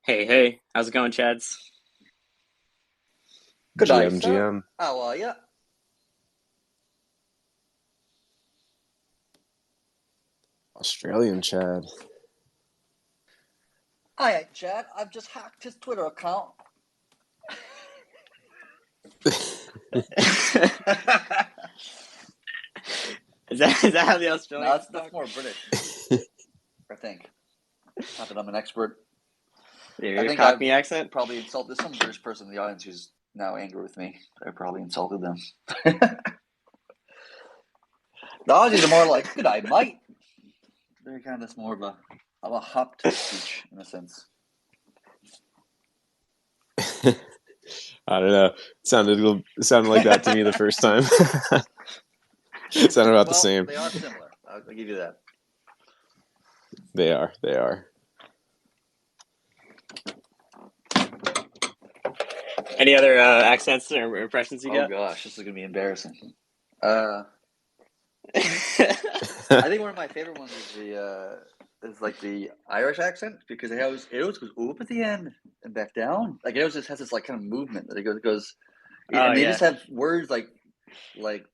Hey, how's it going, Chads? Good day, GM, sir. GM, How are you? Australian Chad. I ain't Chad. I've just hacked his Twitter account. Is that how the No, Australians that's talk? more British, I think. Not that I'm an expert. I Your think I've Cockney accent? probably insulted some British person in the audience who's now angry with me. I probably insulted them. The Aussies are more like, "Good day, mate." They're kind of more of a hopped speech in a sense. I don't know. It sounded like that to me the first time. It sounded about the Well, same. they are similar. I'll give you that. They are. They are. Any other accents or impressions you Oh got? gosh, this is gonna be embarrassing. I think one of my favorite ones is the is like the Irish accent because it always goes up at the end and back down. Like it always just has this like kind of movement that it goes, Oh and they just yeah, have words like like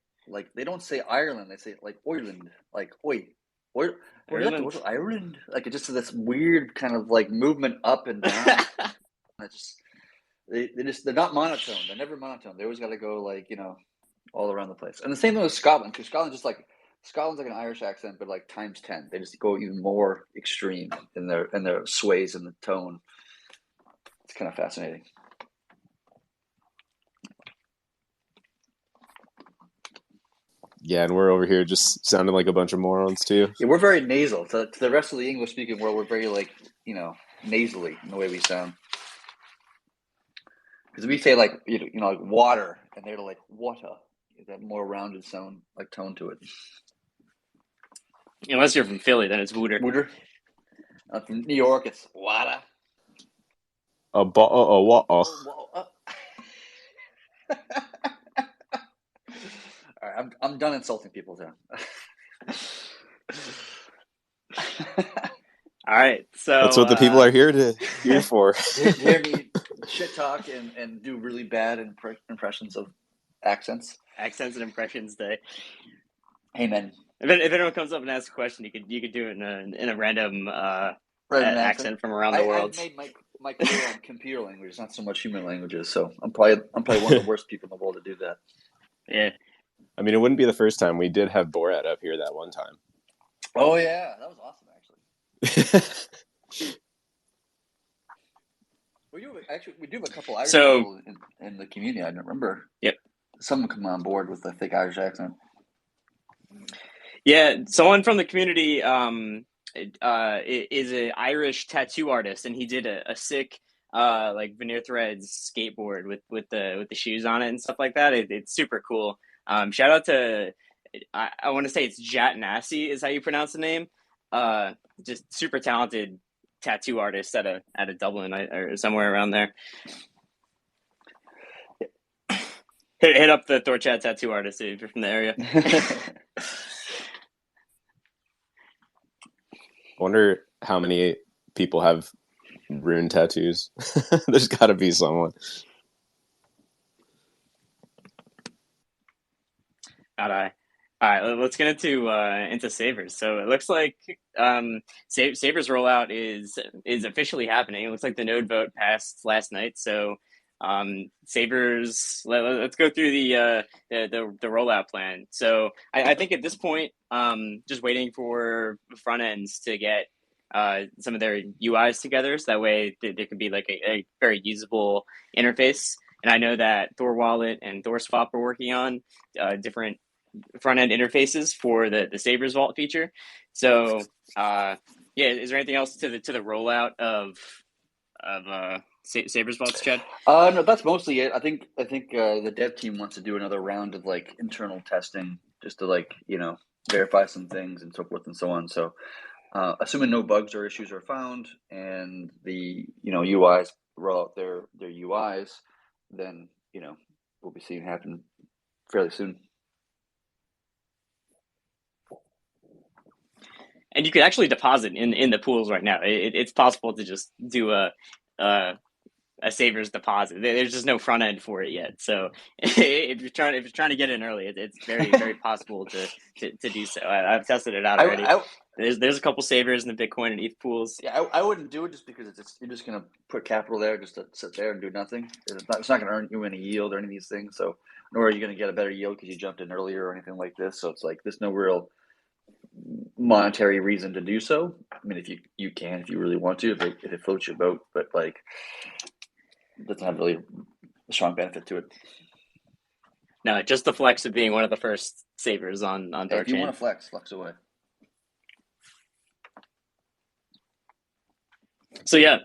they don't say Ireland, they say like Ireland, like oi. Where did that go Ireland. to Ireland? Like it just this weird kind of like movement up and down. It just they're not monotone. They're never monotone. They always got to go like all around the place. And the same thing with Scotland, because Scotland's like an Irish accent, but like times 10. They just go even more extreme in their sways and the tone. It's kind of fascinating. Yeah, and we're over here just sounding like a bunch of morons too. Yeah, we're very nasal. To the rest of the English speaking world, we're very like nasally in the way we sound. Because we say like like water, and they're like water. That more rounded sound, like tone to it. Unless you're from Philly, then it's Wooter. Water. From New York, it's water. A what? All right, I'm done insulting people now. All right, That's so what the people are here for. hear me shit talk and do really bad impressions of accents. accents and impressions day. Amen. If anyone comes up and asks a question, you could do it in a random Random accent. accent from around the I've world. made my career on computer languages, not so much human languages. So I'm probably one of the worst people in the world to do that. Yeah. I mean, it wouldn't be the first time. We did have Borat up here that one time. Oh yeah, that was awesome actually. We do have a couple Irish So people in the community. I remember. yep. Some come on board with a thick Irish accent. Yeah, someone from the community is an Irish tattoo artist, and he did a sick like veneer threads skateboard with the shoes on it and stuff like that. It's super cool. Shout out to I want to say it's Jat Nassi is how you pronounce the name. Just super talented tattoo artist out of Dublin or somewhere around there. Hit up the THORchat tattoo artist if you're from the area. Wonder how many people have rune tattoos. There's got to be someone. Not I. All right, let's get into Savers. So it looks like Savers rollout is officially happening. It looks like the node vote passed last night. So Savers, let's go through the rollout plan. So I think at this point, just waiting for front ends to get some of their UIs together, so that way there could be like a very usable interface. And I know that Thor Wallet and Thor Swap are working on different front end interfaces for the Sabers Vault feature. So yeah, is there anything else to the rollout of Sabers Vaults, Chad? No, that's mostly it. I think the dev team wants to do another round of like internal testing just to like verify some things and so forth and so on. So assuming no bugs or issues are found and the UIs roll out their UIs, then we'll be seeing it happen fairly soon. And you could actually deposit in the pools right now. It's possible to just do a Savers deposit. There's just no front end for it yet. So if you're trying to get in early, it's very possible to do so. I've tested it out already. There's a couple Savers in the Bitcoin and ETH pools. Yeah, I wouldn't do it just because you're just gonna put capital there just to sit there and do nothing. It's not gonna earn you any yield or any of these things. So nor are you gonna get a better yield because you jumped in earlier or anything like this. So it's like there's no real monetary reason to do so. I mean, if you can, if you really want to, if it floats your boat, but like it doesn't have really a strong benefit to it. No, just the flex of being one of the first Savers on THORChain. If you want to flex away. So yeah,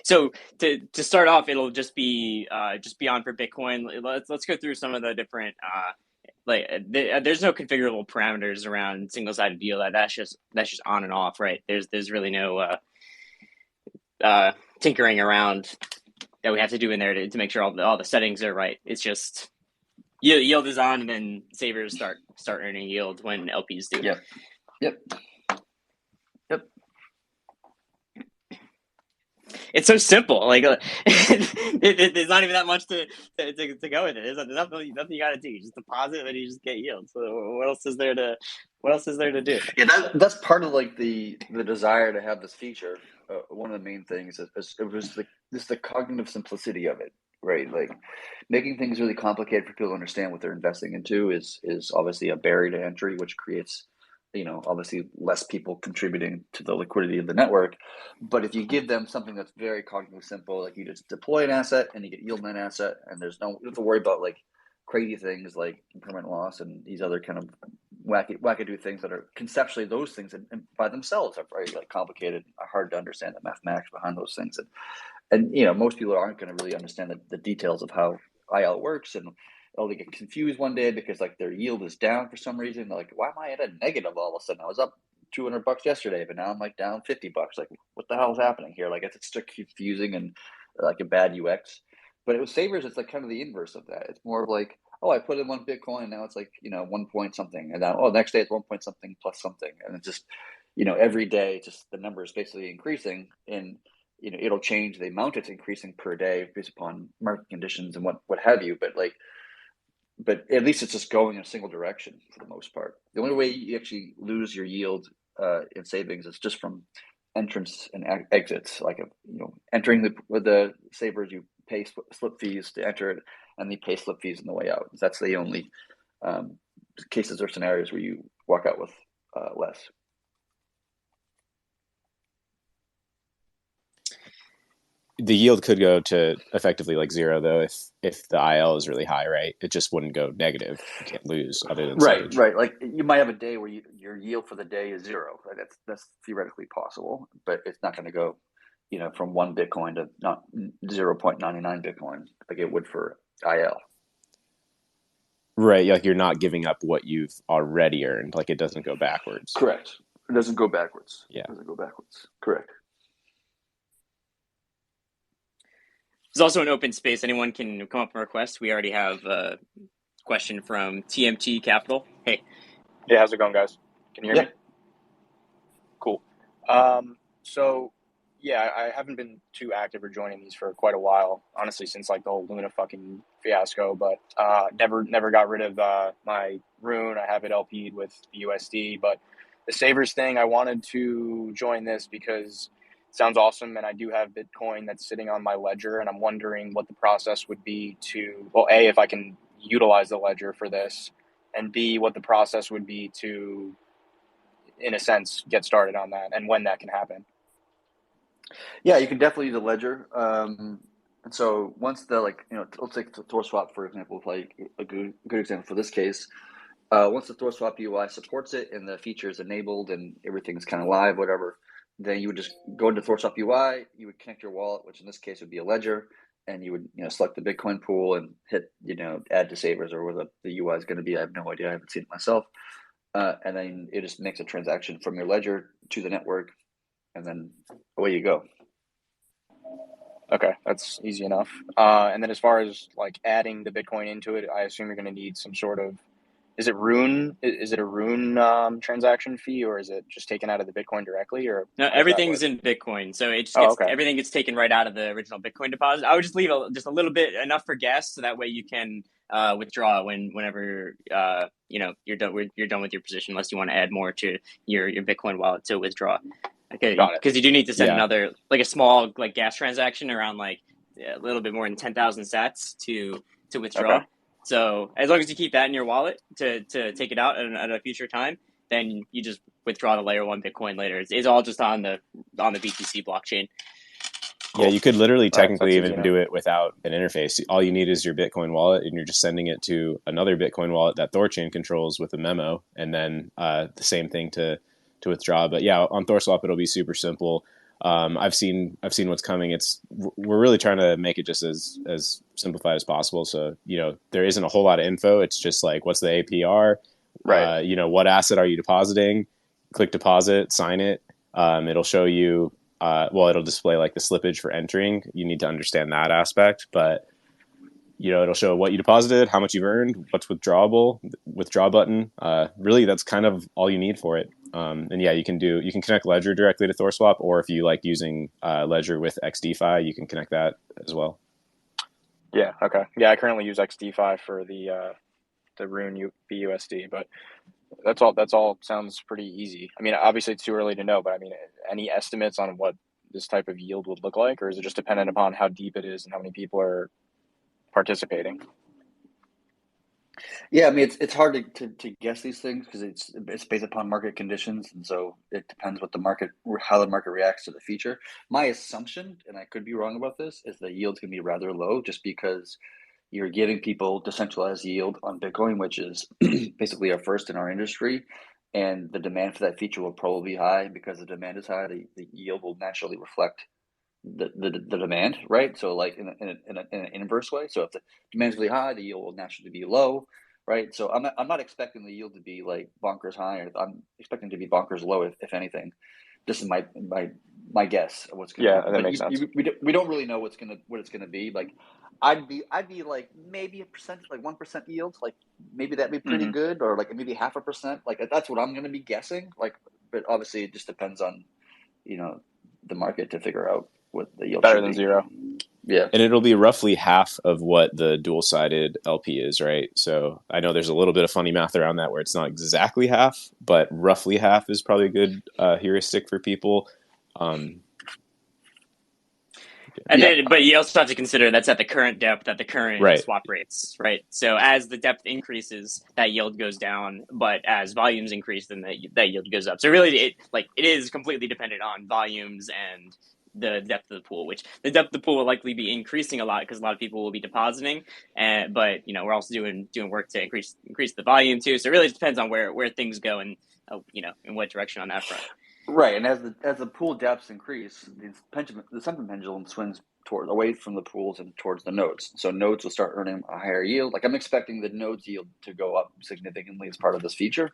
so to start off, it'll just be on for Bitcoin. Let's go through some of the different there's no configurable parameters around single-sided deal. That's just on and off, right? There's really no tinkering around that we have to do in there to make sure all the settings are right. It's just yield is on, and then Savers start earning yield when LPs do. Yep. It's so simple. Like there's not even that much to go with it. There's nothing you got to do. You just deposit and you just get yield. So what else is there to do? Yeah, that's part of like the desire to have this feature. One of the main things is the cognitive simplicity of it, right? Like making things really complicated for people to understand what they're investing into is obviously a barrier to entry, which creates obviously less people contributing to the liquidity of the network. But if you give them something that's very cognitively simple, like you just deploy an asset and you get yield on that asset, and you don't have to worry about like crazy things like impermanent loss and these other kind of wackadoo things that are conceptually those things and by themselves are very like complicated, are hard to understand the mathematics behind those things. And most people aren't going to really understand the details of how IL works, and they get confused one day because like their yield is down for some reason. They're like, why am I at a negative all of a sudden? I was up $200 yesterday, but now I'm like down $50. Like, what the hell is happening here? Like, it's just confusing and like a bad UX. But it was Savers. It's like kind of the inverse of that. It's more of like, oh, I put in one Bitcoin and now it's like 1 point something, and now next day it's 1 point something plus something, and it's just every day just the number is basically increasing, and it'll change the amount it's increasing per day based upon market conditions and what have you. But at least it's just going in a single direction for the most part. The only way you actually lose your yield in savings is just from entrance and exits. Like entering the Savers, you pay slip fees to enter it, and you pay slip fees on the way out. That's the only cases or scenarios where you walk out with less. The yield could go to effectively like zero though if the IL is really high, right? It just wouldn't go negative. You can't lose other than right. Like you might have a day where your yield for the day is zero. That's theoretically possible, but it's not going to go, from 1 Bitcoin to not 0.99 Bitcoin like it would for IL. Right, like you're not giving up what you've already earned. Like it doesn't go backwards. Correct. It doesn't go backwards. Yeah. It doesn't go backwards. Correct. There's also an open space. Anyone can come up and request. We already have a question from TMT Capital. Hey. Yeah, how's it going, guys? Can you hear me? Cool. So, yeah, I haven't been too active or joining these for quite a while, honestly, since like the whole Luna fucking fiasco, but never got rid of my Rune. I have it LP'd with the USD, but the Savers thing, I wanted to join this because sounds awesome, and I do have Bitcoin that's sitting on my ledger, and I'm wondering what the process would be to, well, A, if I can utilize the ledger for this, and B, what the process would be to, in a sense, get started on that, and when that can happen. Yeah, you can definitely use a ledger. And so once let's take THORswap, for example, like a good example for this case. Once the THORswap UI supports it and the feature is enabled and everything's kind of live, whatever, then you would just go into THORswap UI, you would connect your wallet, which in this case would be a ledger, and you would select the Bitcoin pool and hit add to Savers or where the UI is going to be. I have no idea. I haven't seen it myself. And then it just makes a transaction from your ledger to the network, and then away you go. Okay, that's easy enough. And then as far as like adding the Bitcoin into it, I assume you're going to need some sort of Is it Rune? Is it a Rune transaction fee, or is it just taken out of the Bitcoin directly, or No, how does that everything's work? in Bitcoin, so it just Oh, gets okay. everything gets taken right out of the original Bitcoin deposit. I would just leave just a little bit enough for gas, so that way you can withdraw whenever you're done with your position, unless you want to add more to your Bitcoin wallet to withdraw. Okay, Got it. because you do need to send Yeah. another like a small like gas transaction around like a little bit more than 10,000 sats to withdraw. Okay. So as long as you keep that in your wallet to take it out at a future time, then you just withdraw the layer one Bitcoin later. It's all just on the BTC blockchain. Yeah, you could literally All right, so technically that's easy even enough. do it without an interface. All you need is your Bitcoin wallet, and you're just sending it to another Bitcoin wallet that THORChain controls with a memo, and then the same thing to withdraw. But yeah, on THORSwap it'll be super simple. I've seen what's coming. We're really trying to make it just as simplified as possible. So there isn't a whole lot of info. It's just like, what's the APR? Right. What asset are you depositing? Click deposit, sign it. It'll show you. It'll display like the slippage for entering. You need to understand that aspect, but it'll show what you deposited, how much you've earned, what's withdrawable, withdraw button. Really, that's kind of all you need for it. And yeah, you can connect Ledger directly to THORSwap, or if you like using Ledger with XDeFi, you can connect that as well. Yeah. Okay. Yeah, I currently use XDeFi for the Rune BUSD, but that's all sounds pretty easy. I mean, obviously it's too early to know, but I mean, any estimates on what this type of yield would look like, or is it just dependent upon how deep it is and how many people are participating? Yeah, I mean it's hard to guess these things because it's based upon market conditions, and so it depends how the market reacts to the feature. My assumption, and I could be wrong about this, is the yield's gonna be rather low, just because you're giving people decentralized yield on Bitcoin, which is basically a first in our industry, and the demand for that feature will probably be high. Because the demand is high, the yield will naturally reflect the demand, right? So like in an inverse way. So if the demand is really high, the yield will naturally be low, right? So I'm not expecting the yield to be like bonkers high, or I'm expecting it to be bonkers low, if anything. This is my guess of what's going to Yeah, happen. that But makes sense. we don't really know what it's gonna be. Like I'd be like maybe a percent, like 1% yield, like maybe that'd be pretty Mm-hmm. good, or like maybe 0.5%. Like that's what I'm gonna be guessing. Like, but obviously it just depends on the market to figure out what the yield Better should than be. zero. Yeah. And it'll be roughly half of what the dual-sided LP is, right? So I know there's a little bit of funny math around that where it's not exactly half, but roughly half is probably a good heuristic for people. But you also have to consider that's at the current depth, at the current Right. swap rates, right? So as the depth increases, that yield goes down, but as volumes increase, then that yield goes up. So really, it is completely dependent on volumes and the depth of the pool, which the depth of the pool will likely be increasing a lot because a lot of people will be depositing, but we're also doing work to increase the volume too. So it really depends on where things go and in what direction on that front. Right, and as the pool depths increase, the sentiment pendulum swings away from the pools and towards the nodes. So nodes will start earning a higher yield. Like I'm expecting the nodes yield to go up significantly as part of this feature,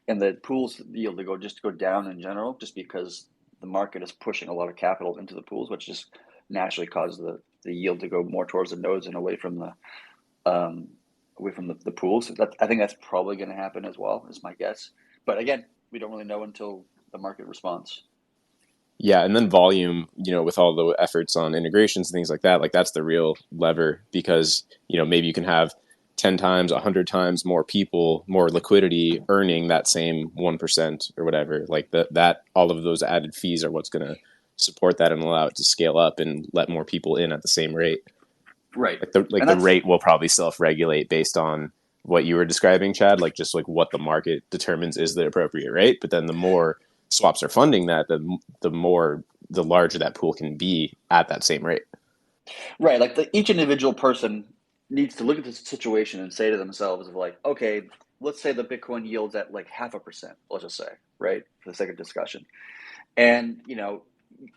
and the pools yield to go down in general, just because the market is pushing a lot of capital into the pools, which just naturally causes the yield to go more towards the nodes and away from the pools. I think that's probably going to happen as well, is my guess. But again, we don't really know until the market response. Yeah, and then volume, with all the efforts on integrations and things like that, like that's the real lever, because maybe you can have 10 times, 100 times more people, more liquidity earning that same 1% or whatever. Like that all of those added fees are what's going to support that and allow it to scale up and let more people in at the same rate. Right. Like the rate will probably self-regulate based on what you were describing, Chad, like just like what the market determines is the appropriate rate. But then the more swaps are funding that, the larger that pool can be at that same rate. Right. Like each individual person needs to look at the situation and say to themselves of like, okay, let's say the Bitcoin yields at like 0.5%, let's just say, right, for the sake of discussion. And,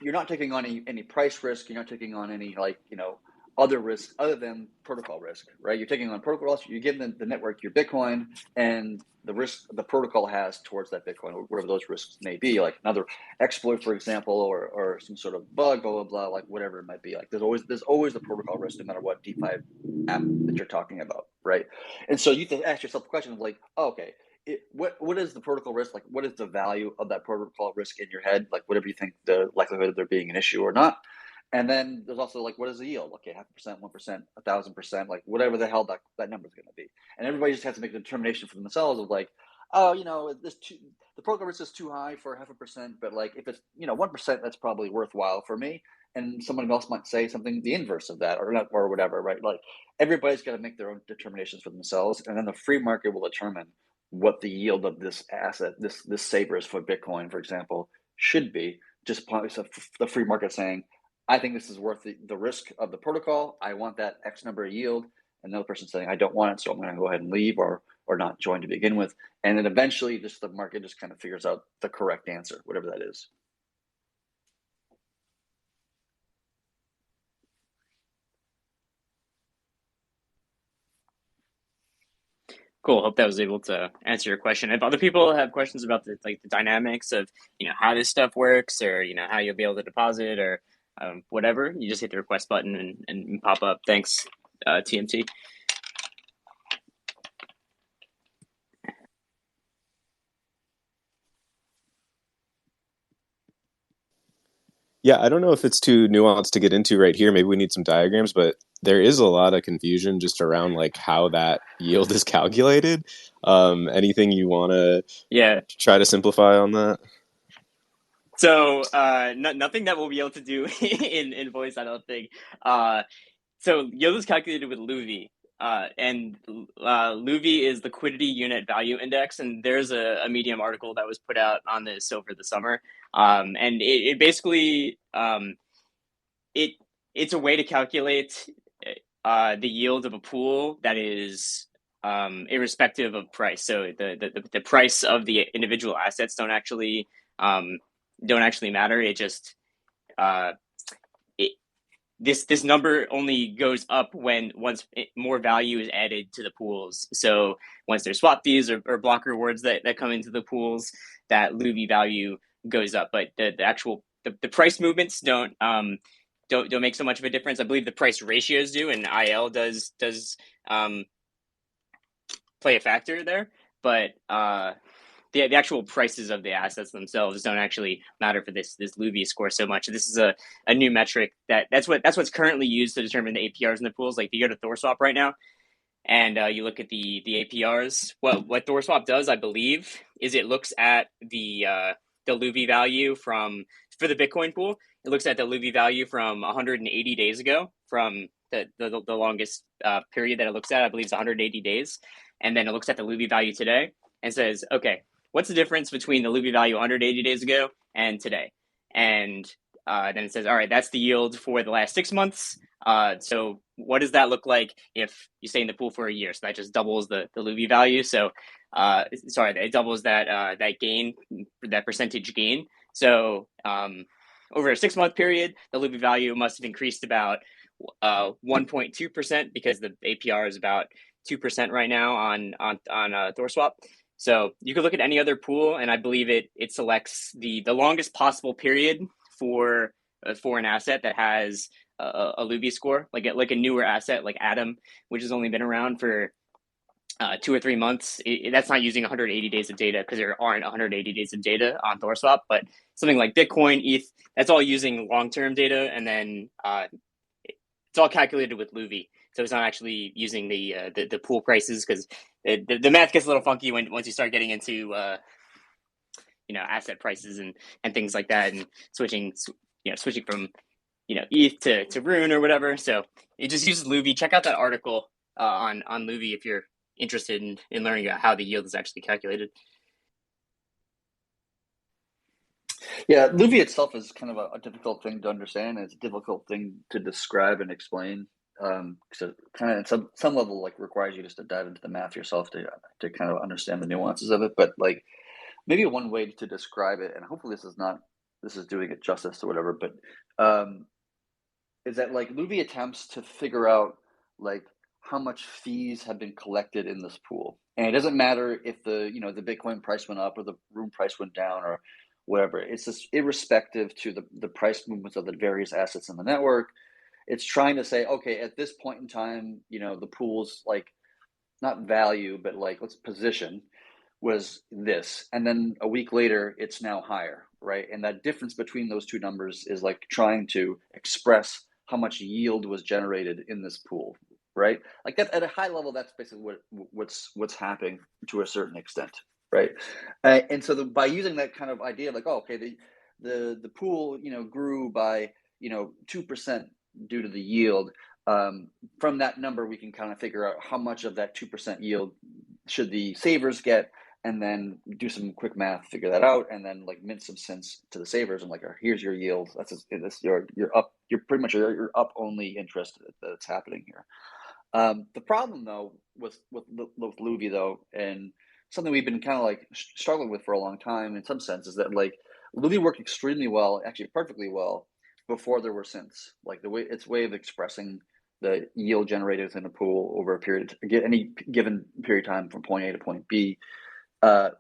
you're not taking on any price risk. You're not taking on any other risks other than protocol risk, right? You're taking on protocol risk, you're giving the network your Bitcoin and the risk the protocol has towards that Bitcoin, or whatever those risks may be, like another exploit, for example, or some sort of bug, blah, blah, blah, like whatever it might be. Like there's always the protocol risk, no matter what DeFi app that you're talking about, right? And so you have to ask yourself the question of like, oh, okay, what is the protocol risk? Like, what is the value of that protocol risk in your head? Like, whatever you think the likelihood of there being an issue or not. And then there's also like, what is the yield? Okay, 0.5%, 1%, 1,000%, like whatever the hell that number is going to be. And everybody just has to make a determination for themselves of like, oh, the protocol risk is too high for 0.5%, but like if it's 1%, that's probably worthwhile for me. And someone else might say something the inverse of that, or not, or whatever, right? Like everybody's got to make their own determinations for themselves, and then the free market will determine what the yield of this asset, this savers for Bitcoin, for example, should be. Just the free market saying, I think this is worth the risk of the protocol. I want that X number of yield. Another person saying, I don't want it, so I'm going to go ahead and leave or not join to begin with. And then eventually just the market just kind of figures out the correct answer, whatever that is. Cool. Hope that was able to answer your question. If other people have questions about the dynamics of how this stuff works, or how you'll be able to deposit, or whatever, you just hit the request button and pop up. Thanks, TMT. Yeah, I don't know if it's too nuanced to get into right here. Maybe we need some diagrams, but there is a lot of confusion just around like how that yield is calculated. Anything you want to try to simplify on that? So nothing that we'll be able to do in voice, I don't think. So yield is calculated with Luvi. And Luvi is liquidity unit value index, and there's a Medium article that was put out on this over the summer. And it basically it's a way to calculate the yield of a pool that is irrespective of price. So the price of the individual assets don't actually matter. It just this number only goes up once more value is added to the pools. So once there's swap fees or block rewards that come into the pools, that Luvi value goes up. But the actual price movements don't make so much of a difference. I believe the price ratios do, and IL does play a factor there. But the actual prices of the assets themselves don't actually matter for this Luvi score so much. This is a new metric that's what's currently used to determine the APRs in the pools. Like if you go to THORSwap right now and you look at the APRs, what THORSwap does, I believe, is it looks at the Luvi value for the Bitcoin pool. It looks at the Luvi value from 180 days ago, from the longest period that it looks at, I believe, is 180 days. And then it looks at the Luvi value today and says, okay, what's the difference between the Luvi value 180 days ago and today? And then it says, all right, that's the yield for the last 6 months. So what does that look like if you stay in the pool for a year? So that just doubles the Luvi value. So it doubles that gain, that percentage gain. So over a 6 month period, the Luvi value must have increased about 1.2% because the APR is about 2% right now on THORSwap. So you could look at any other pool, and I believe it selects the longest possible period for an asset that has a Luvi score, like a newer asset like Atom, which has only been around for 2 or 3 months. That's not using 180 days of data because there aren't 180 days of data on THORSwap. But something like Bitcoin, ETH, that's all using long-term data, and then it's all calculated with Luvi. So it's not actually using the pool prices, because the math gets a little funky once you start getting into asset prices and things like that, and switching from ETH to Rune or whatever. So it just uses Luvi. Check out that article on Luvi if you're interested in learning about how the yield is actually calculated. Yeah, Luvi itself is kind of a difficult thing to understand. It's a difficult thing to describe and explain. So kind of at some level, like, requires you just to dive into the math yourself to kind of understand the nuances of it. But like, maybe one way to describe it, and hopefully this is doing it justice or whatever, but is that like Luby attempts to figure out like how much fees have been collected in this pool, and it doesn't matter if the the Bitcoin price went up or the room price went down or whatever. It's just irrespective to the price movements of the various assets in the network. It's trying to say, okay, at this point in time, the pool's like not value, but like let's position was this, and then a week later it's now higher, right? And that difference between those two numbers is like trying to express how much yield was generated in this pool, right? Like that at a high level, that's basically what's happening to a certain extent, right? And so by using that kind of idea, like, oh, okay, the pool grew by 2% due to the yield. From that number, we can kind of figure out how much of that 2% yield should the savers get, and then do some quick math, figure that out, and then like mint some sense to the savers and like, here's your yield. You're up. You're pretty much your up only interest that's happening here. The problem though with Luby though, and something we've been kind of like struggling with for a long time in some sense, is that like Luby worked extremely well, actually perfectly well, before there were synths. Like its way of expressing the yield generated within a pool over a period, any given period of time from point A to point B,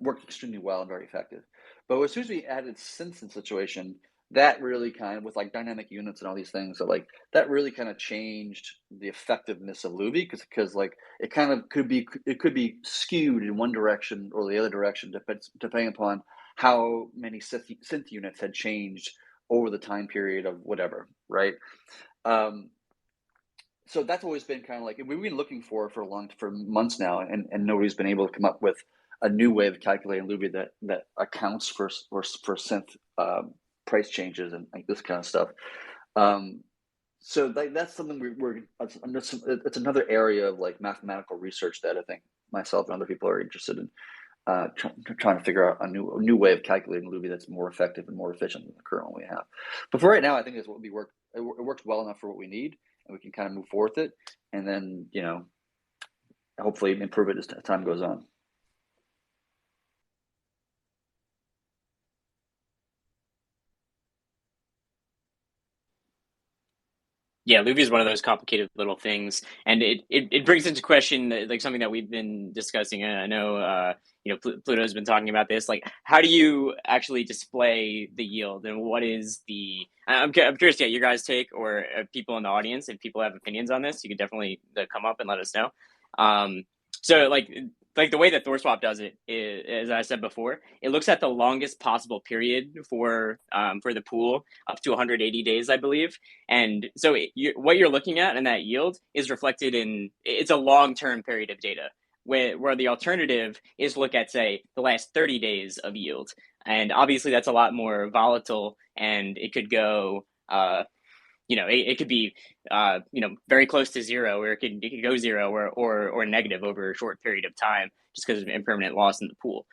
worked extremely well and very effective. But as soon as we added synths in situation, that really kind of, with like dynamic units and all these things, so like that really kind of changed the effectiveness of Luby, because like it kind of could be skewed in one direction or the other direction, depending upon how many synth units had changed over the time period of whatever, right? So that's always been kind of like, we've been looking for months now, and nobody's been able to come up with a new way of calculating Luby that accounts for synth price changes and like this kind of stuff. So that's something it's another area of like mathematical research that I think myself and other people are interested in, trying to figure out a new way of calculating Luby that's more effective and more efficient than the current one we have. But for right now, I think it's what it works well enough for what we need, and we can kind of move forward with it, and then hopefully improve it as time goes on. Yeah, Luby is one of those complicated little things, and it brings into question like something that we've been discussing. And I know Pluto's been talking about this. Like, how do you actually display the yield, and what is the? I'm curious to get your guys' take, or people in the audience, if people have opinions on this, you could definitely come up and let us know. So like the way that THORswap does it is, as I said before, it looks at the longest possible period for the pool, up to 180 days, I believe. And so what you're looking at in that yield is reflected in, it's a long-term period of data, where the alternative is look at, say, the last 30 days of yield. And obviously that's a lot more volatile, and it could go, it could be, very close to zero, or it could go zero or negative over a short period of time, just because of impermanent loss in the pool.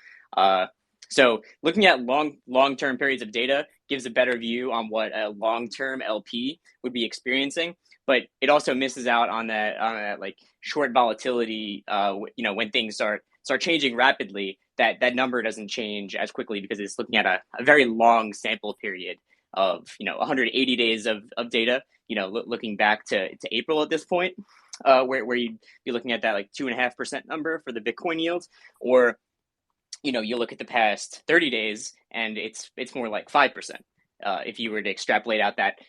So looking at long-term periods of data gives a better view on what a long-term LP would be experiencing, but it also misses out on that like short volatility. When things start changing rapidly, that number doesn't change as quickly, because it's looking at a very long sample period of 180 days of data. Looking back to April at this point, where you'd be looking at that like 2.5% number for the Bitcoin yields, or you look at the past 30 days and it's more like 5%. If you were to extrapolate out that,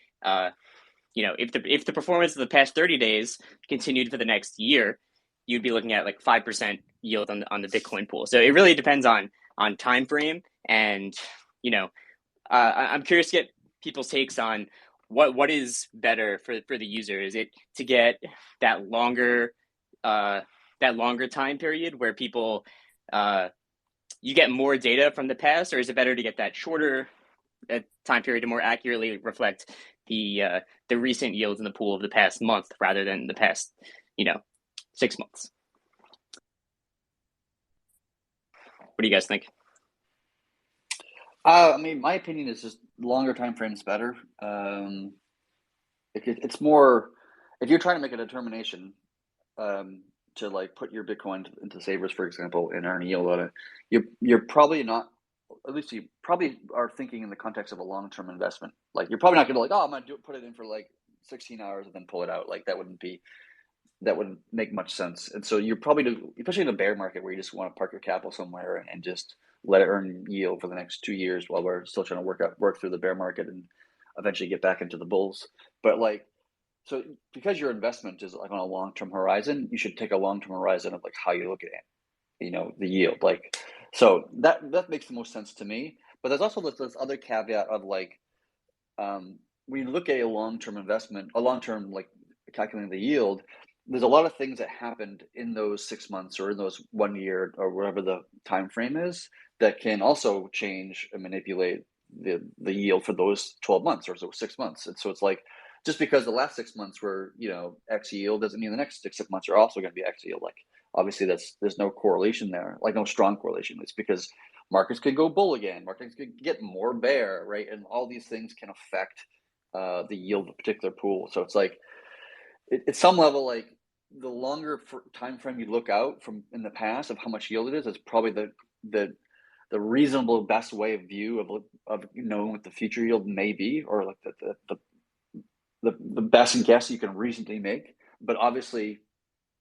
if the performance of the past 30 days continued for the next year, you'd be looking at like 5% yield on the Bitcoin pool. So it really depends on time frame, and I'm curious to get people's takes on what is better for the user. Is it to get that longer time period where people you get more data from the past, or is it better to get that shorter time period to more accurately reflect the recent yields in the pool of the past month rather than the past 6 months? What do you guys think? My opinion is just longer time frames better. It's more, if you're trying to make a determination to like put your Bitcoin into savers, for example, and earn a yield on it, you're probably not, at least you probably are thinking in the context of a long-term investment. Like, you're probably not going to like, oh, I'm going to put it in for like 16 hours and then pull it out. Like that wouldn't make much sense. And so you're probably, especially in a bear market where you just want to park your capital somewhere and just let it earn yield for the next 2 years while we're still trying to work through the bear market and eventually get back into the bulls. But like, so because your investment is like on a long-term horizon, you should take a long-term horizon of like how you look at it, the yield. Like, so that makes the most sense to me. But there's also this other caveat of like, when you look at a long-term investment, a long-term like calculating the yield, there's a lot of things that happened in those 6 months or in those 1 year or whatever the time frame is that can also change and manipulate the yield for those 12 months or so 6 months. And so it's like, just because the last 6 months were, X yield doesn't mean the next 6 months are also going to be X yield. Like obviously there's no correlation there, like no strong correlation. It's because markets could go bull again, markets could get more bear, right? And all these things can affect the yield of a particular pool. So it's like, at some level, like the longer time frame you look out from in the past of how much yield it is probably the reasonable best way of view of knowing what the future yield may be, or like the best guess you can reasonably make. But obviously,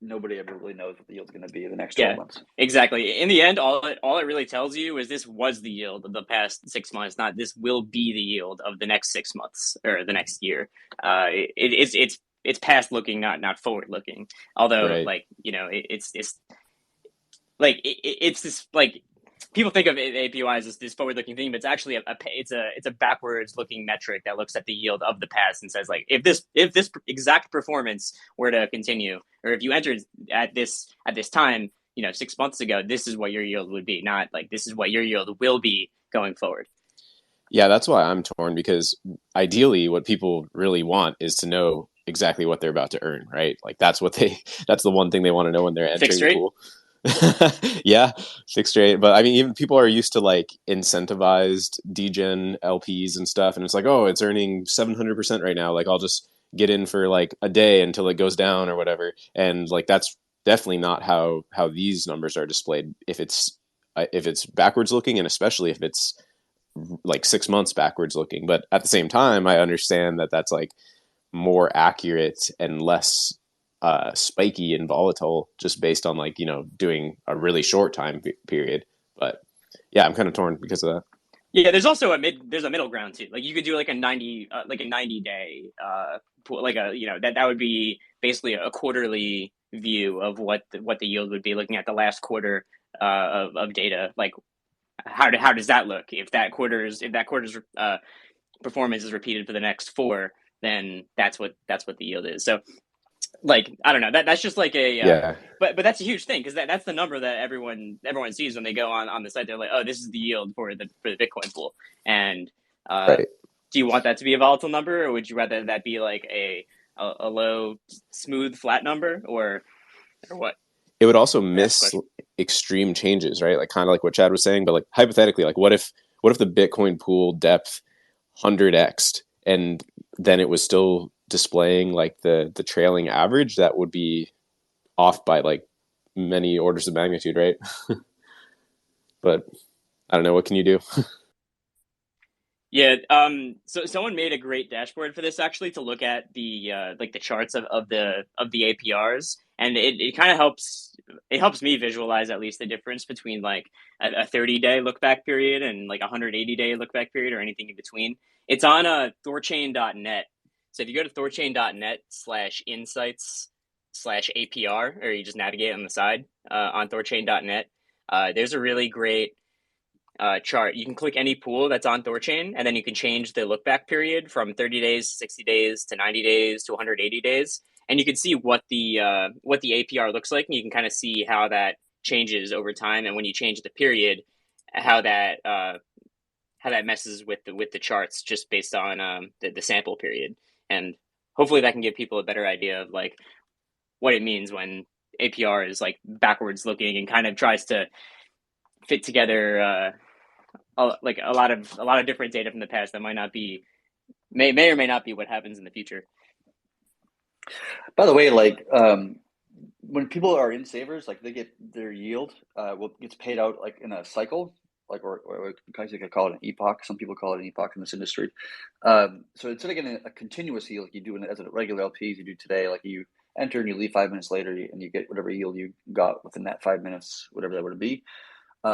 nobody ever really knows what the yield's going to be in the next 12 months. Exactly. In the end, all it really tells you is this was the yield of the past 6 months, not this will be the yield of the next 6 months or the next year. It's past looking, not forward looking. Although, Right. it's this like people think of APY as this forward looking thing, but it's actually it's a backwards looking metric that looks at the yield of the past and says like if this exact performance were to continue, or if you entered at this time 6 months ago, this is what your yield would be, not like this is what your yield will be going forward. Yeah, that's why I'm torn, because ideally what people really want is to know exactly what they're about to earn, right? Like that's the one thing they want to know when they're entering the pool. Yeah, fixed rate. But I mean, even people are used to like incentivized degen LPs and stuff, and it's like, oh, it's earning 700% right now. Like I'll just get in for like a day until it goes down or whatever. And like that's definitely not how these numbers are displayed. If it's backwards looking, and especially if it's like 6 months backwards looking. But at the same time, I understand that that's like more accurate and less spiky and volatile just based on like doing a really short time period. But yeah, I'm kind of torn because of that. Yeah, there's also a middle ground too. Like you could do like a 90 day like that would be basically a quarterly view of what the yield would be, looking at the last quarter of data. Like how does that look if that quarter's performance is repeated for the next 4, then that's what the yield is. So like I don't know, that's just like a but that's a huge thing, because that's the number that everyone sees when they go on the site. They're like, oh, this is the yield for the Bitcoin pool. And right. Do you want that to be a volatile number, or would you rather that be like a low, smooth, flat number, or what? It would also miss extreme changes, right? Like kind of like what Chad was saying, but like hypothetically, like what if the Bitcoin pool depth 100x'd and then it was still displaying like the trailing average? That would be off by like many orders of magnitude, right? But I don't know, what can you do? Yeah, so someone made a great dashboard for this, actually, to look at the like the charts of the APRs, and it kind of helps me visualize at least the difference between like a 30-day look back period and like a 180-day look back period, or anything in between. It's on THORChain.net. So if you go to THORChain.net/insights/APR, or you just navigate on the side on THORChain.net, there's a really great chart. You can click any pool that's on THORChain, and then you can change the look back period from 30 days to 60 days to 90 days to 180 days, and you can see what the APR looks like, and you can kind of see how that changes over time. And when you change the period, how that messes with the charts just based on the sample period. And hopefully that can give people a better idea of like what it means when APR is like backwards looking and kind of tries to fit together like a lot of different data from the past that may or may not be what happens in the future. By the way, like when people are in savers, like they get their yield gets paid out like in a cycle. like, or guys, you could call it an epoch. Some people call it an epoch in this industry. So instead of getting a continuous yield, like you do as a regular LP, you do today, like you enter and you leave 5 minutes later and you get whatever yield you got within that 5 minutes, whatever that would be.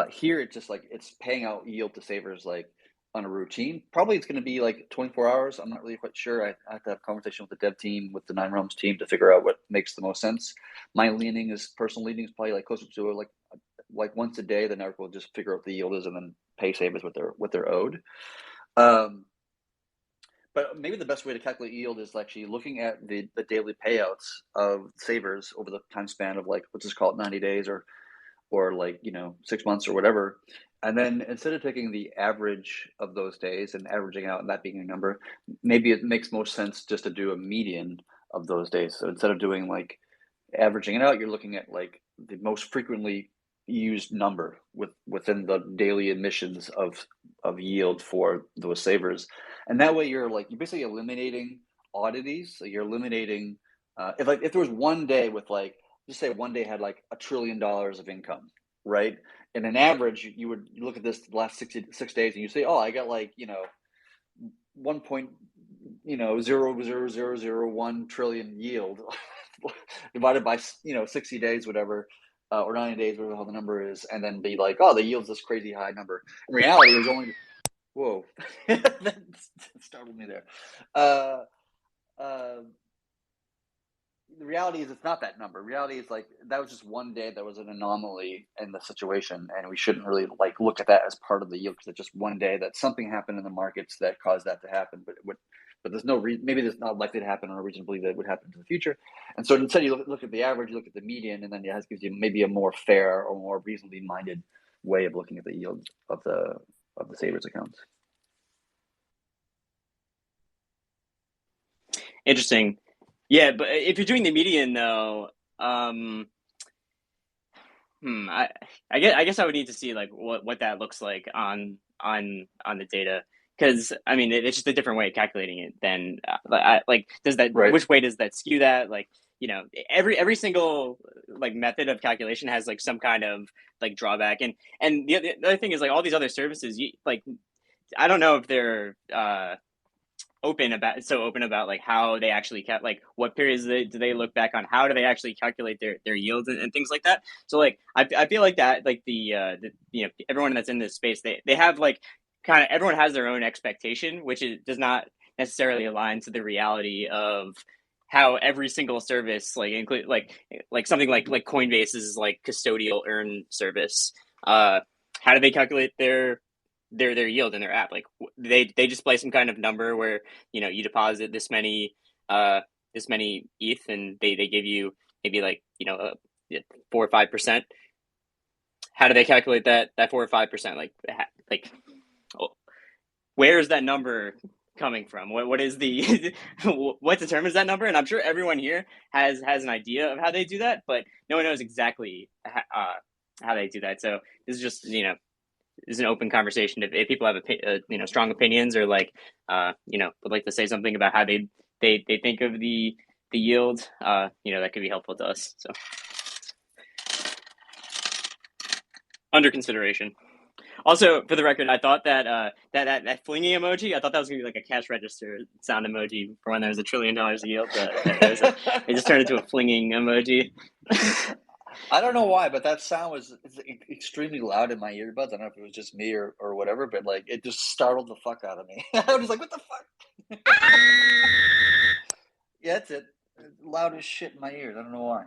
Here, it's just like it's paying out yield to savers like on a routine. Probably it's going to be like 24 hours. I'm not really quite sure. I have to have a conversation with the dev team, with the Nine Realms team to figure out what makes the most sense. My personal leaning is probably like closer to like once a day. The network will just figure out what the yield is and then pay savers what they're owed. But maybe the best way to calculate yield is actually looking at the daily payouts of savers over the time span of like, let's just call it 90 days or like, 6 months or whatever. And then instead of taking the average of those days and averaging out and that being a number, maybe it makes most sense just to do a median of those days. So instead of doing like averaging it out, you're looking at like the most frequently used number within the daily emissions of yield for those savers. And that way you're basically eliminating oddities. So you're eliminating if there was one day with like, just say one day had like $1 trillion of income, right? And an average, you would look at this the last 66 days and you say, oh, I got like, 1.00001 trillion yield divided by 60 days, whatever, or 90 days, whatever the hell the number is, and then be like, oh, the yield's this crazy high number. In reality, it was only whoa, that startled me there. The reality is it's not that number. Reality is like that was just one day that was an anomaly in the situation, and we shouldn't really like look at that as part of the yield because it's just one day that something happened in the markets that caused that to happen. But there's no reason. Maybe there's not likely to happen, or reason to believe that it would happen in the future. And so instead, you look at the average, you look at the median, and then it gives you maybe a more fair or more reasonably minded way of looking at the yield of the savers accounts. Interesting. Yeah, but if you're doing the median though, I guess I would need to see like what that looks like on the data, because I mean it's just a different way of calculating it than does that Right. Which way does that skew that, like every single like method of calculation has like some kind of like drawback, and the other thing is like all these other services I don't know if they're open about like how they actually like what periods do they look back on, how do they actually calculate their yields and things like that. So like I feel like that like the everyone that's in this space, they have like kind of everyone has their own expectation, which does not necessarily align to the reality of how every single service like include like something like Coinbase's like custodial earn service, how do they calculate their yield in their app? Like they display some kind of number where you deposit this many ETH and they give you maybe like 4 or 5%. How do they calculate that 4 or 5%? Like where is that number coming from? What is the what determines that number? And I'm sure everyone here has an idea of how they do that, but no one knows exactly how they do that. So this is just is an open conversation. If people have strong opinions or like would like to say something about how they think of the yield, that could be helpful to us. So under consideration. Also, for the record, I thought that that flinging emoji, I thought that was gonna be like a cash register sound emoji for when there's $1 trillion of yield. It just turned into a flinging emoji. I don't know why, but that sound was extremely loud in my earbuds. I don't know if it was just me or whatever, but like it just startled the fuck out of me. I was like, "What the fuck?" Yeah, that's it. Loud as shit in my ears. I don't know why.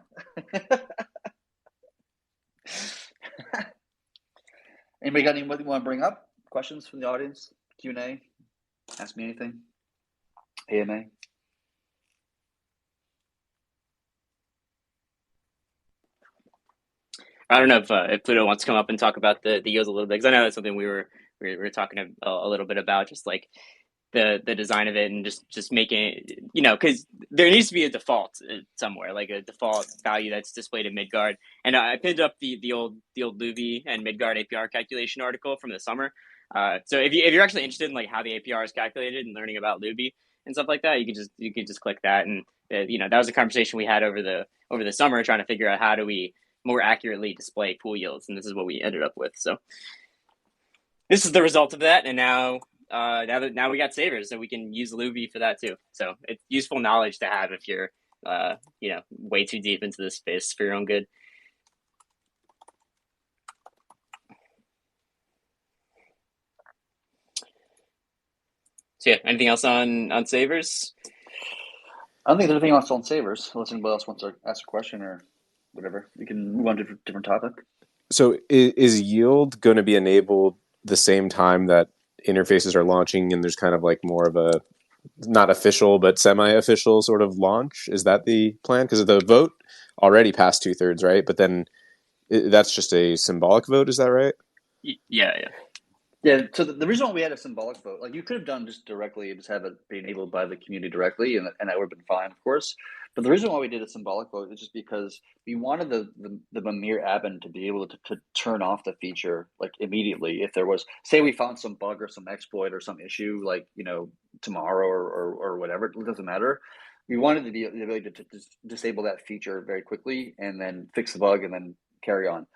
Anybody got anything you want to bring up? Questions from the audience? Q&A? Ask me anything? AMA? I don't know if Pluto wants to come up and talk about the yields a little bit, because I know that's something we were talking a little bit about, just like the design of it and just making it, because there needs to be a default somewhere, like a default value that's displayed in Midgard. And I pinned up the old Luby and Midgard APR calculation article from the summer. So if you're actually interested in like how the APR is calculated and learning about Luby and stuff like that, you can just click that. And that was a conversation we had over the summer, trying to figure out how do we more accurately display pool yields, and this is what we ended up with. So this is the result of that, and now now we got savers, so we can use Luby for that too. So it's useful knowledge to have if you're way too deep into this space for your own good. So yeah, anything else on savers? I don't think there's anything else on savers, unless anybody else wants to ask a question or whatever. We can move on to a different topic. So is yield going to be enabled the same time that interfaces are launching, and there's kind of like more of a not official but semi-official sort of launch? Is that the plan? Because the vote already passed 2/3, right? But then that's just a symbolic vote. Is that right? Yeah. Yeah, so the reason why we had a symbolic vote, like you could have done just directly, just have it be enabled by the community directly, and that would have been fine, of course. But the reason why we did a symbolic vote is just because we wanted the Mimir admin to be able to turn off the feature like immediately if there was, say, we found some bug or some exploit or some issue like tomorrow or whatever. It doesn't matter. We wanted the ability to disable that feature very quickly and then fix the bug and then carry on.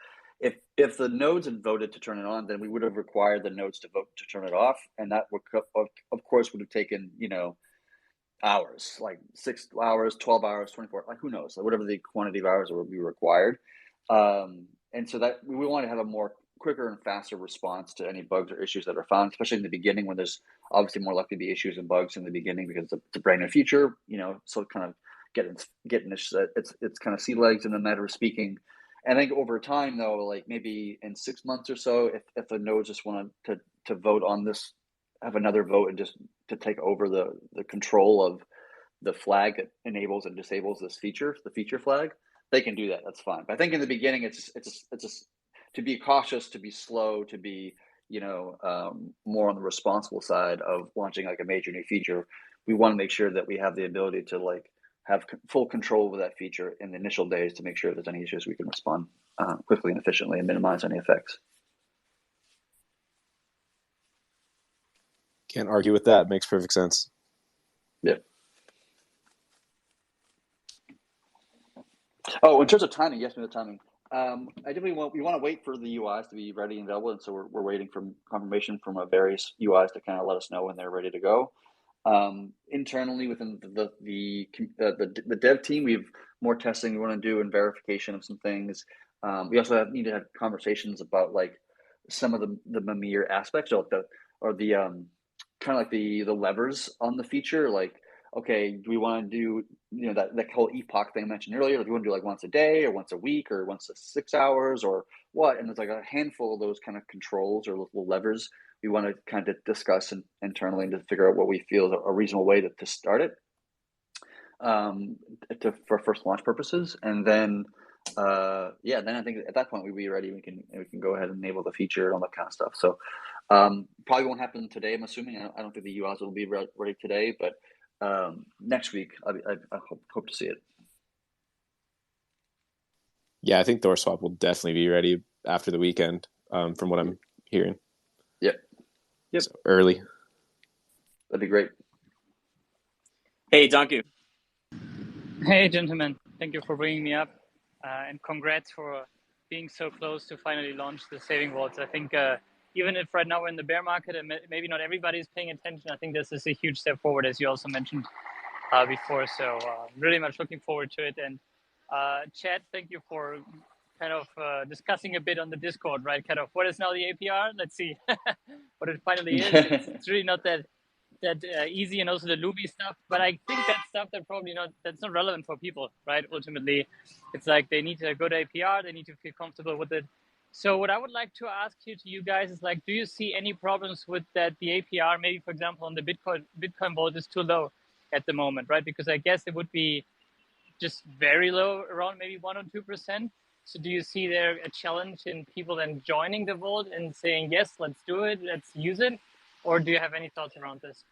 If the nodes had voted to turn it on, then we would have required the nodes to vote to turn it off, and that would, of course, would have taken hours, like 6 hours, 12 hours, 24, like who knows, like whatever the quantity of hours would be required. And so that we want to have a more quicker and faster response to any bugs or issues that are found, especially in the beginning when there's obviously more likely to be issues and bugs in the beginning because it's a brand new feature, so kind of getting its kind of sea legs in a matter of speaking. And I think over time, though, like maybe in 6 months or so, if the nodes just want to vote on this, have another vote and just to take over the control of the flag that enables and disables this feature, the feature flag, they can do that. That's fine. But I think in the beginning, it's just to be cautious, to be slow, to be more on the responsible side of launching like a major new feature. We want to make sure that we have the ability to like have full control over that feature in the initial days to make sure if there's any issues we can respond quickly and efficiently and minimize any effects. Can't argue with that. Makes perfect sense. Yeah. Oh, in terms of timing, yes, the timing. We want to wait for the UIs to be ready and available, and so we're waiting for confirmation from various UIs to kind of let us know when they're ready to go. Internally within the dev team, we have more testing we want to do and verification of some things. We also need to have conversations about like some of the Mimir aspects or the kind of like the levers on the feature. Like, okay, do we want to do that whole epoch thing I mentioned earlier? Do we want to do like once a day or once a week or once a 6 hours or what? And there's like a handful of those kind of controls or little levers we want to kind of discuss internally and to figure out what we feel is a reasonable way to start it for first launch purposes. And then, then I think at that point we'd be ready. We can go ahead and enable the feature and all that kind of stuff. So probably won't happen today, I'm assuming. I don't think the UIs will be ready today, but next week I hope to see it. Yeah, I think THORswap will definitely be ready after the weekend, from what I'm hearing. Yep. So early. That'd be great. Hey, Donku. Hey, gentlemen. Thank you for bringing me up. And congrats for being so close to finally launch the saving vaults. I think even if right now we're in the bear market and maybe not everybody's paying attention, I think this is a huge step forward, as you also mentioned before. So really much looking forward to it. And Chad, thank you for kind of discussing a bit on the Discord, right? Kind of what is now the APR? Let's see what it finally is. It's really not that easy, and also the Luby stuff. But I think that's stuff that's not relevant for people, right? Ultimately, it's like they need to go to APR, they need to feel comfortable with it. So what I would like to ask to you guys is like, do you see any problems with that the APR, maybe for example on the Bitcoin vault is too low at the moment, right? Because I guess it would be just very low, around maybe 1 or 2%. So do you see there a challenge in people then joining the vault and saying, yes, let's do it, let's use it? Or do you have any thoughts around this?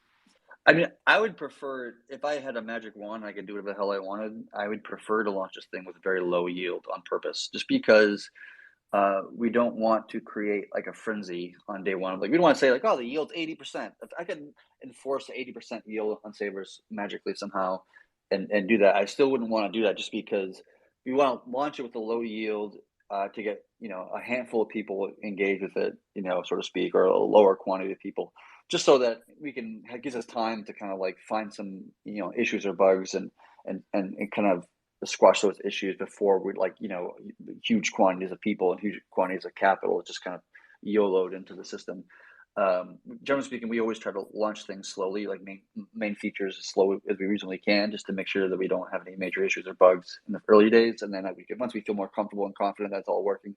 I mean, I would prefer, if I had a magic wand, I could do whatever the hell I wanted. I would prefer to launch this thing with very low yield on purpose, just because we don't want to create like a frenzy on day one. Like we don't want to say like, oh, the yield's 80%. If I can enforce the 80% yield on savers magically somehow and do that, I still wouldn't want to do that just because we want to launch it with a low yield to get, a handful of people engaged with it, so to speak, or a lower quantity of people, just so that it gives us time to kind of like find some, issues or bugs and kind of squash those issues before we huge quantities of people and huge quantities of capital just kind of YOLO'd into the system. Generally speaking, we always try to launch things slowly, like main features as slow as we reasonably can, just to make sure that we don't have any major issues or bugs in the early days. And then once we feel more comfortable and confident that's all working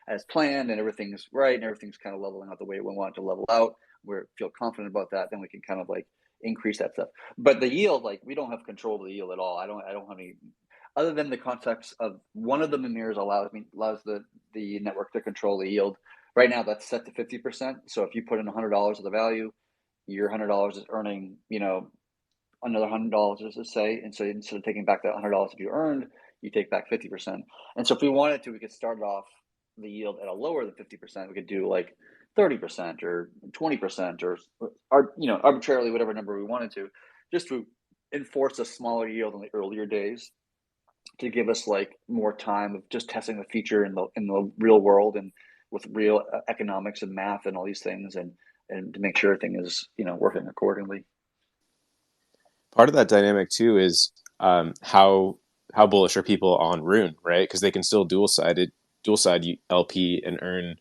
as planned and everything's right and everything's kind of leveling out the way we want it to level out, we feel confident about that, then we can kind of like increase that stuff. But the yield, like we don't have control of the yield at all. I don't have any, other than the context of one of the mimirs allows the network to control the yield. Right now, that's set to 50%. So if you put in $100 of the value, your $100 is earning, another $100, let's say. And so instead of taking back that $100 that you earned, you take back 50%. And so if we wanted to, we could start off the yield at a lower than 50%. We could do like 30% or 20% or arbitrarily whatever number we wanted to, just to enforce a smaller yield in the earlier days, to give us like more time of just testing the feature in the real world and with real economics and math and all these things, and to make sure everything is working accordingly. Part of that dynamic too is how bullish are people on Rune, right? Because they can still dual side LP and earn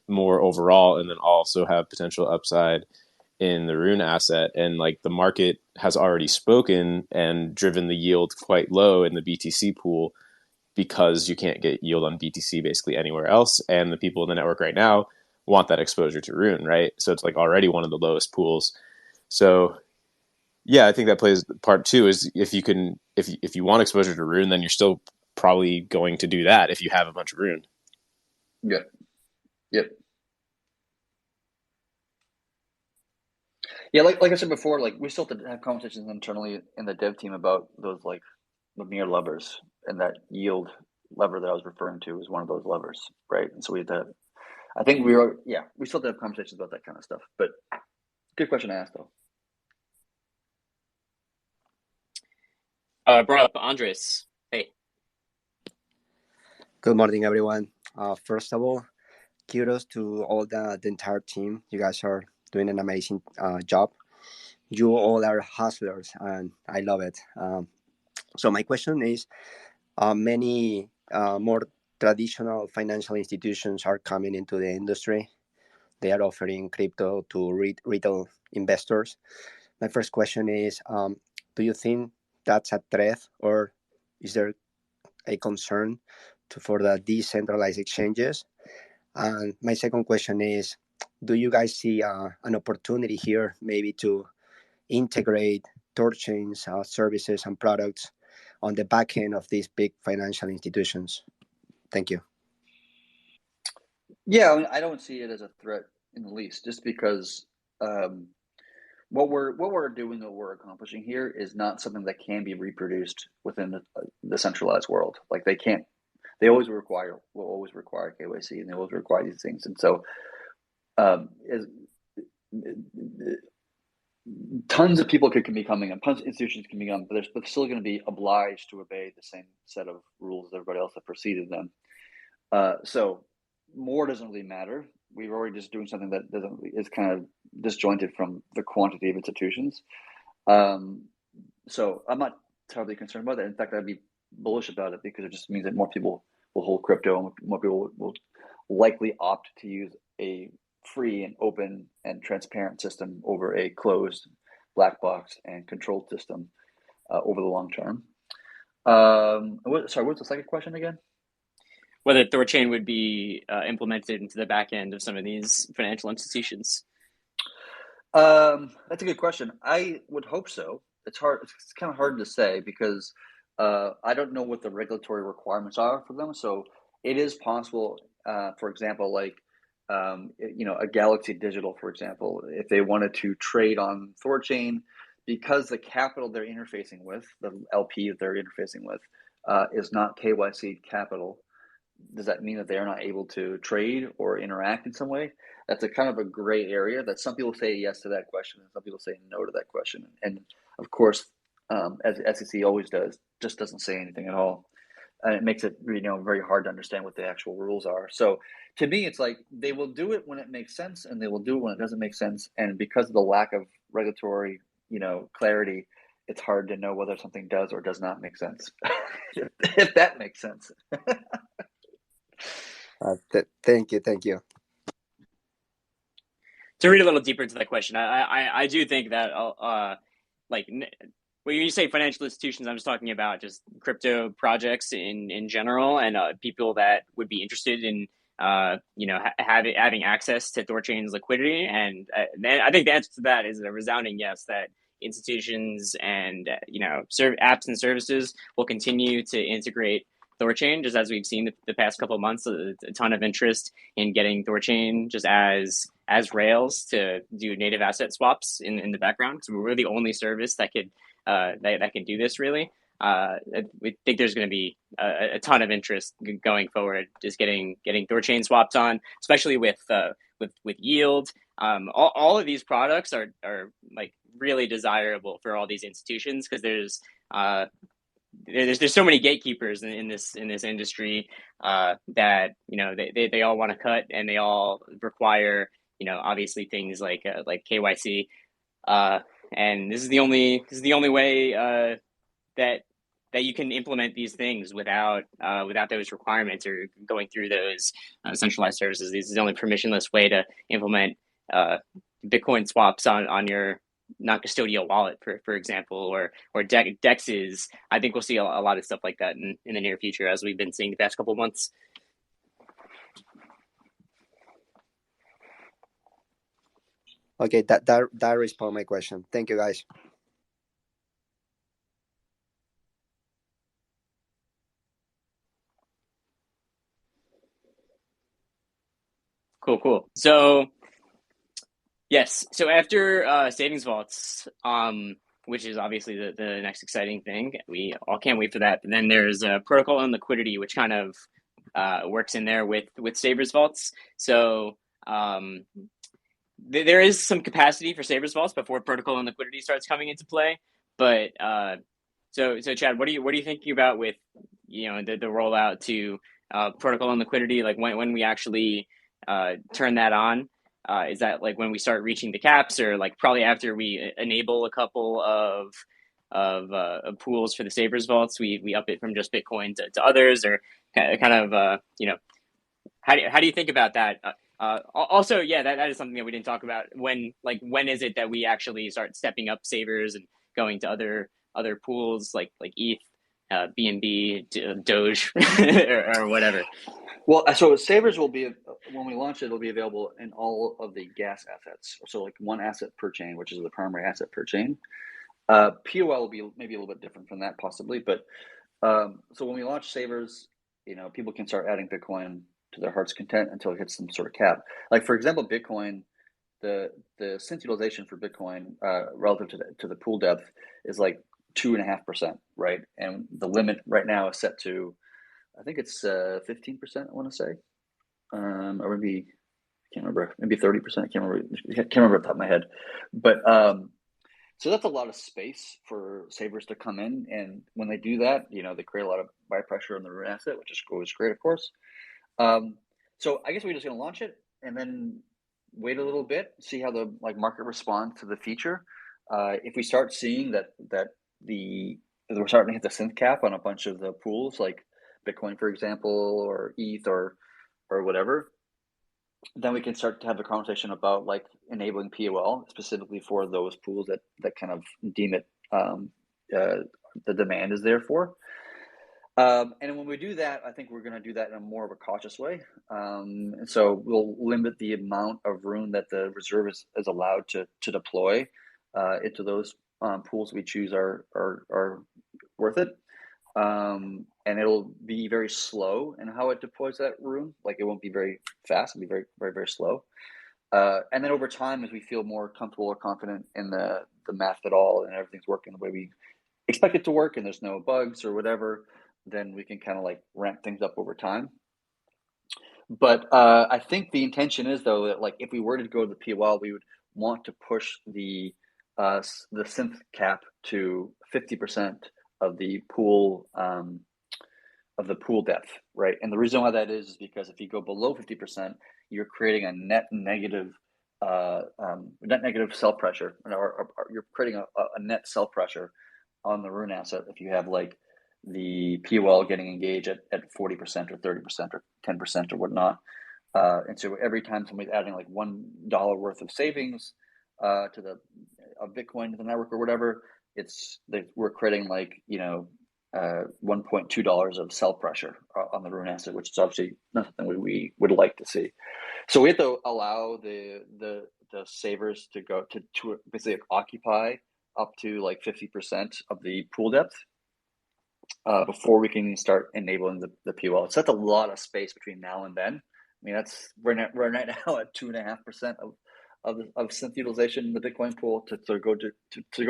more overall, and then also have potential upside in the Rune asset. And like the market has already spoken and driven the yield quite low in the BTC pool, because you can't get yield on BTC basically anywhere else. And the people in the network right now want that exposure to Rune, right? So it's like already one of the lowest pools. So yeah, I think that plays part too, is if you want exposure to Rune, then you're still probably going to do that if you have a bunch of Rune. Yep. Yeah, like I said before, like we still have to have conversations internally in the dev team about those like linear levers, and that yield lever that I was referring to is one of those levers, right? And so we still have to have conversations about that kind of stuff. But good question to ask, though. Brought up Andres. Hey. Good morning, everyone. First of all, kudos to all the entire team. You guys are doing an amazing job. You all are hustlers, and I love it. So my question is, many more traditional financial institutions are coming into the industry. They are offering crypto to retail investors. My first question is, do you think that's a threat, or is there a concern for the decentralized exchanges? And my second question is, do you guys see an opportunity here maybe to integrate THORChain's services and products on the back end of these big financial institutions? Thank you. Yeah, I don't see it as a threat in the least, just because what we're doing, what we're accomplishing here is not something that can be reproduced within the centralized world. Like they will always require KYC, and they always require these things. And so tons of people can be coming, and tons of institutions can be coming, but they're still going to be obliged to obey the same set of rules as everybody else that preceded them. So more doesn't really matter. We're already just doing something that is kind of disjointed from the quantity of institutions. So I'm not terribly concerned about that. In fact, I'd be bullish about it, because it just means that more people will hold crypto, and more people will likely opt to use a free and open and transparent system over a closed black box and controlled system over the long term. What's the second question again? Whether THORChain would be implemented into the back end of some of these financial institutions. That's a good question. I would hope so. It's hard. It's kind of hard to say, because I don't know what the regulatory requirements are for them. So it is possible, for example, like a Galaxy Digital, for example, if they wanted to trade on THORChain, because the capital they're interfacing with, the LP that they're interfacing with, is not KYC capital. Does that mean that they are not able to trade or interact in some way? That's a kind of a gray area that some people say yes to that question, and some people say no to that question. And of course, as the SEC always does, just doesn't say anything at all. and it makes it very hard to understand what the actual rules are. So to me, it's like they will do it when it makes sense, and they will do it when it doesn't make sense. And because of the lack of regulatory clarity, it's hard to know whether something does or does not make sense. If that makes sense. Thank you. To read a little deeper into that question, I do think that like when you say financial institutions, I'm just talking about just crypto projects in general, and people that would be interested in having access to THORChain's liquidity. And I think the answer to that is a resounding yes. That institutions and apps and services will continue to integrate THORChain, just as we've seen the past couple of months. A ton of interest in getting THORChain just as rails to do native asset swaps in the background. So we're the only service that could that can do this, really. We think there's going to be a ton of interest going forward, just getting THORChain swapped on, especially with yield. All of these products are like really desirable for all these institutions, because there's so many gatekeepers in this industry that they all want to cut, and they all require obviously things like KYC, and this is the only way that you can implement these things without those requirements or going through those centralized services. This is the only permissionless way to implement Bitcoin swaps on your non-custodial wallet, for example, or DEXs. I think we'll see a lot of stuff like that in the near future, as we've been seeing the past couple of months. Okay, that responds my question. Thank you, guys. Cool. So yes, so after savings vaults, which is obviously the next exciting thing, we all can't wait for that. But then there's protocol and liquidity, which kind of works in there with Savers vaults. So there is some capacity for Savers vaults before protocol and liquidity starts coming into play. But so Chad, what are you thinking about with the rollout to protocol and liquidity? Like when we actually turn that on? Is that like when we start reaching the caps, or like probably after we enable a couple of pools for the Savers vaults, we up it from just Bitcoin to others, or kind of how do you think about that? Also, yeah, that is something that we didn't talk about. When is it that we actually start stepping up Savers and going to other pools like ETH, BNB, Doge, or whatever? Well, so Savers will be, when we launch it, it'll be available in all of the gas assets. So like one asset per chain, which is the primary asset per chain. POL will be maybe a little bit different from that, possibly. But so when we launch Savers, people can start adding Bitcoin to their heart's content until it hits some sort of cap. Like, for example, Bitcoin, the synth utilization for Bitcoin relative to the pool depth is like 2.5%, right? And the limit right now is set to, I think it's 15%, I want to say, or maybe, I can't remember, maybe 30%. I can't remember off the top of my head. But so that's a lot of space for Savers to come in, and when they do that, they create a lot of buy pressure on the root asset, which is always great, of course. So I guess we're just going to launch it and then wait a little bit, see how the market responds to the feature. If we start seeing that we're starting to hit the synth cap on a bunch of the pools, like Bitcoin, for example, or ETH or whatever, then we can start to have a conversation about enabling POL specifically for those pools that kind of deem it the demand is there for. And when we do that, I think we're going to do that in a more of a cautious way. And so we'll limit the amount of room that the reserve is allowed to deploy into those pools we choose are worth it. And it'll be very slow in how it deploys that room. It won't be very fast. It'll be very, very, very slow. And then over time, as we feel more comfortable or confident in the math at all, and everything's working the way we expect it to work, and there's no bugs or whatever, then we can kind of ramp things up over time. But I think the intention is, though, that if we were to go to the POL, we would want to push the synth cap to 50% of the pool of of the pool depth, right? And the reason why that is because if you go below 50%, you're creating a net negative cell pressure, or you're creating a net cell pressure on the rune asset if you have like the POL getting engaged at 40% or 30% or 10% or whatnot. And so every time somebody's adding like $1 worth of savings to Bitcoin to the network or whatever, we're creating like, $1.2 of cell pressure on the rune asset, which is obviously not something we would like to see. So we have to allow the savers to go to basically occupy up to like 50% of the pool depth before we can start enabling the POL. So that's a lot of space between now and then. I mean, we're right now at 2.5% of synth utilization in the Bitcoin pool. To go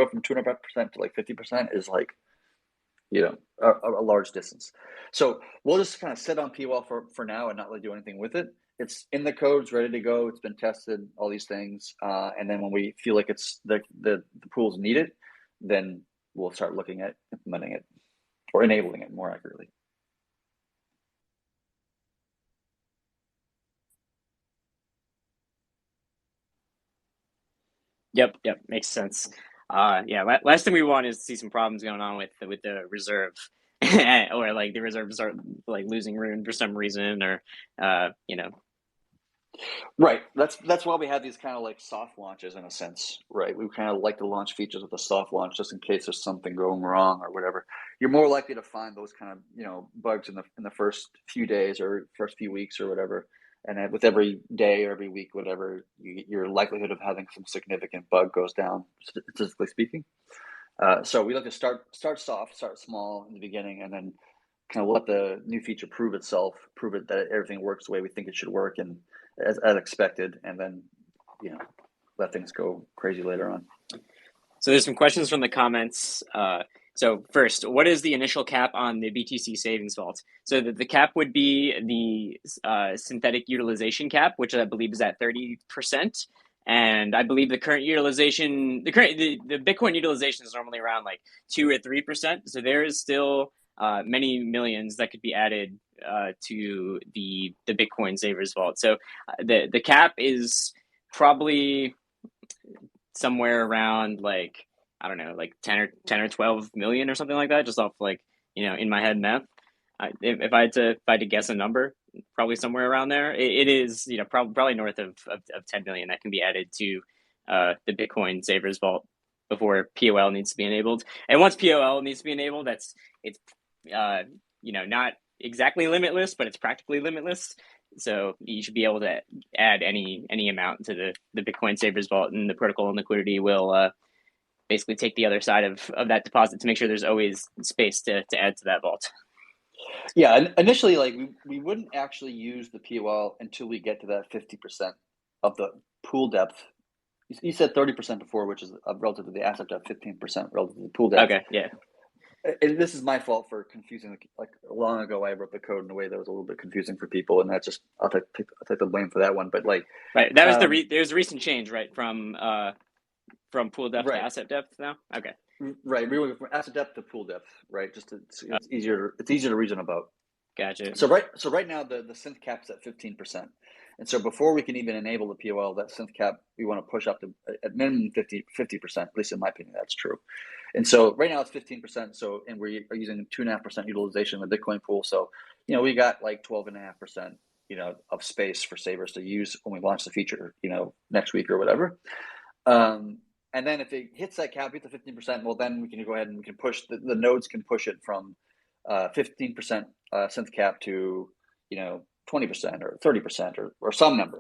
from 2.5% to like 50% is like, a large distance. So we'll just kind of sit on POL for now and not really do anything with it. It's in the code, it's ready to go, it's been tested, all these things. And then when we feel like it's the pools need it, then we'll start looking at implementing it or enabling it more accurately. Yep, makes sense. Last thing we want is to see some problems going on with the reserve, or like the reserve start like losing rune for some reason, or Right. That's why we have these kind of like soft launches in a sense, right? We kind of like to launch features with a soft launch just in case there's something going wrong or whatever. You're more likely to find those kind of bugs in the first few days or first few weeks or whatever. And with every day or every week, whatever, your likelihood of having some significant bug goes down, statistically speaking. So we like to start soft, start small in the beginning, and then kind of let the new feature prove it that everything works the way we think it should work and as expected, and then let things go crazy later on. So there's some questions from the comments. So first, what is the initial cap on the BTC savings vault? So the cap would be the synthetic utilization cap, which I believe is at 30%. And I believe the current utilization, the Bitcoin utilization is normally around like 2 or 3%. So there is still many millions that could be added to the Bitcoin savers vault. So the cap is probably somewhere around like, I don't know, like 10 or 12 million or something like that, just off like, in my head math. If I had to guess a number, probably somewhere around there. It is, probably north of 10 million that can be added to the Bitcoin savers vault before POL needs to be enabled. And once POL needs to be enabled, it's not exactly limitless, but it's practically limitless. So you should be able to add any amount to the Bitcoin savers vault, and the protocol and liquidity will basically take the other side of that deposit to make sure there's always space to add to that vault. Yeah, and initially, like we wouldn't actually use the POL until we get to that 50% of the pool depth. You said 30% before, which is relative to the asset depth, 15% relative to the pool depth. Okay, yeah. And this is my fault for confusing. Like long ago, I wrote the code in a way that was a little bit confusing for people, and that's just I'll take the blame for that one. But like, right, that was there's a recent change, right, from pool depth to asset depth now. Okay. Right, we went from asset depth to pool depth, right? Just it's easier. It's easier to reason about. Gotcha. So right now the synth cap's at 15%, and so before we can even enable the POL, that synth cap we want to push up to at minimum 50%. At least in my opinion, that's true. And so right now it's 15%. So and we are using 2.5% utilization in the Bitcoin pool. So we got like 12.5% of space for savers to use when we launch the feature next week or whatever. And then if it hits that cap, hits the 15%, well, then we can go ahead and we can push the nodes can push it from 15% synth cap to 20% or 30% or some number,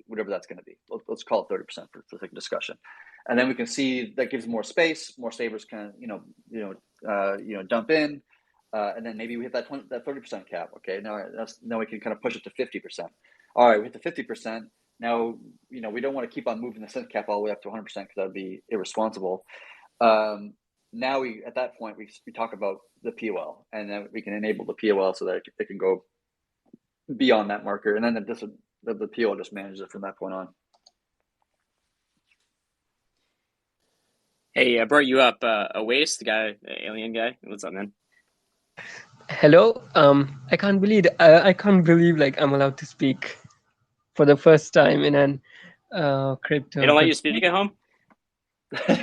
whatever that's going to be. Let's call it 30% for the sake of discussion. And then we can see that gives more space, more savers can dump in, and then maybe we hit that 30% cap. Okay, now we can kind of push it to 50%. All right, we hit the 50%. Now, we don't want to keep on moving the synth cap all the way up to 100% because that would be irresponsible. Now at that point, we talk about the POL, and then we can enable the POL so that it can go beyond that marker, and then the POL just manages it from that point on. Hey, I brought you up, a waste guy, the alien guy. What's up, man? Hello. I can't believe like I'm allowed to speak for the first time in an They crypto. don't let you speak at home.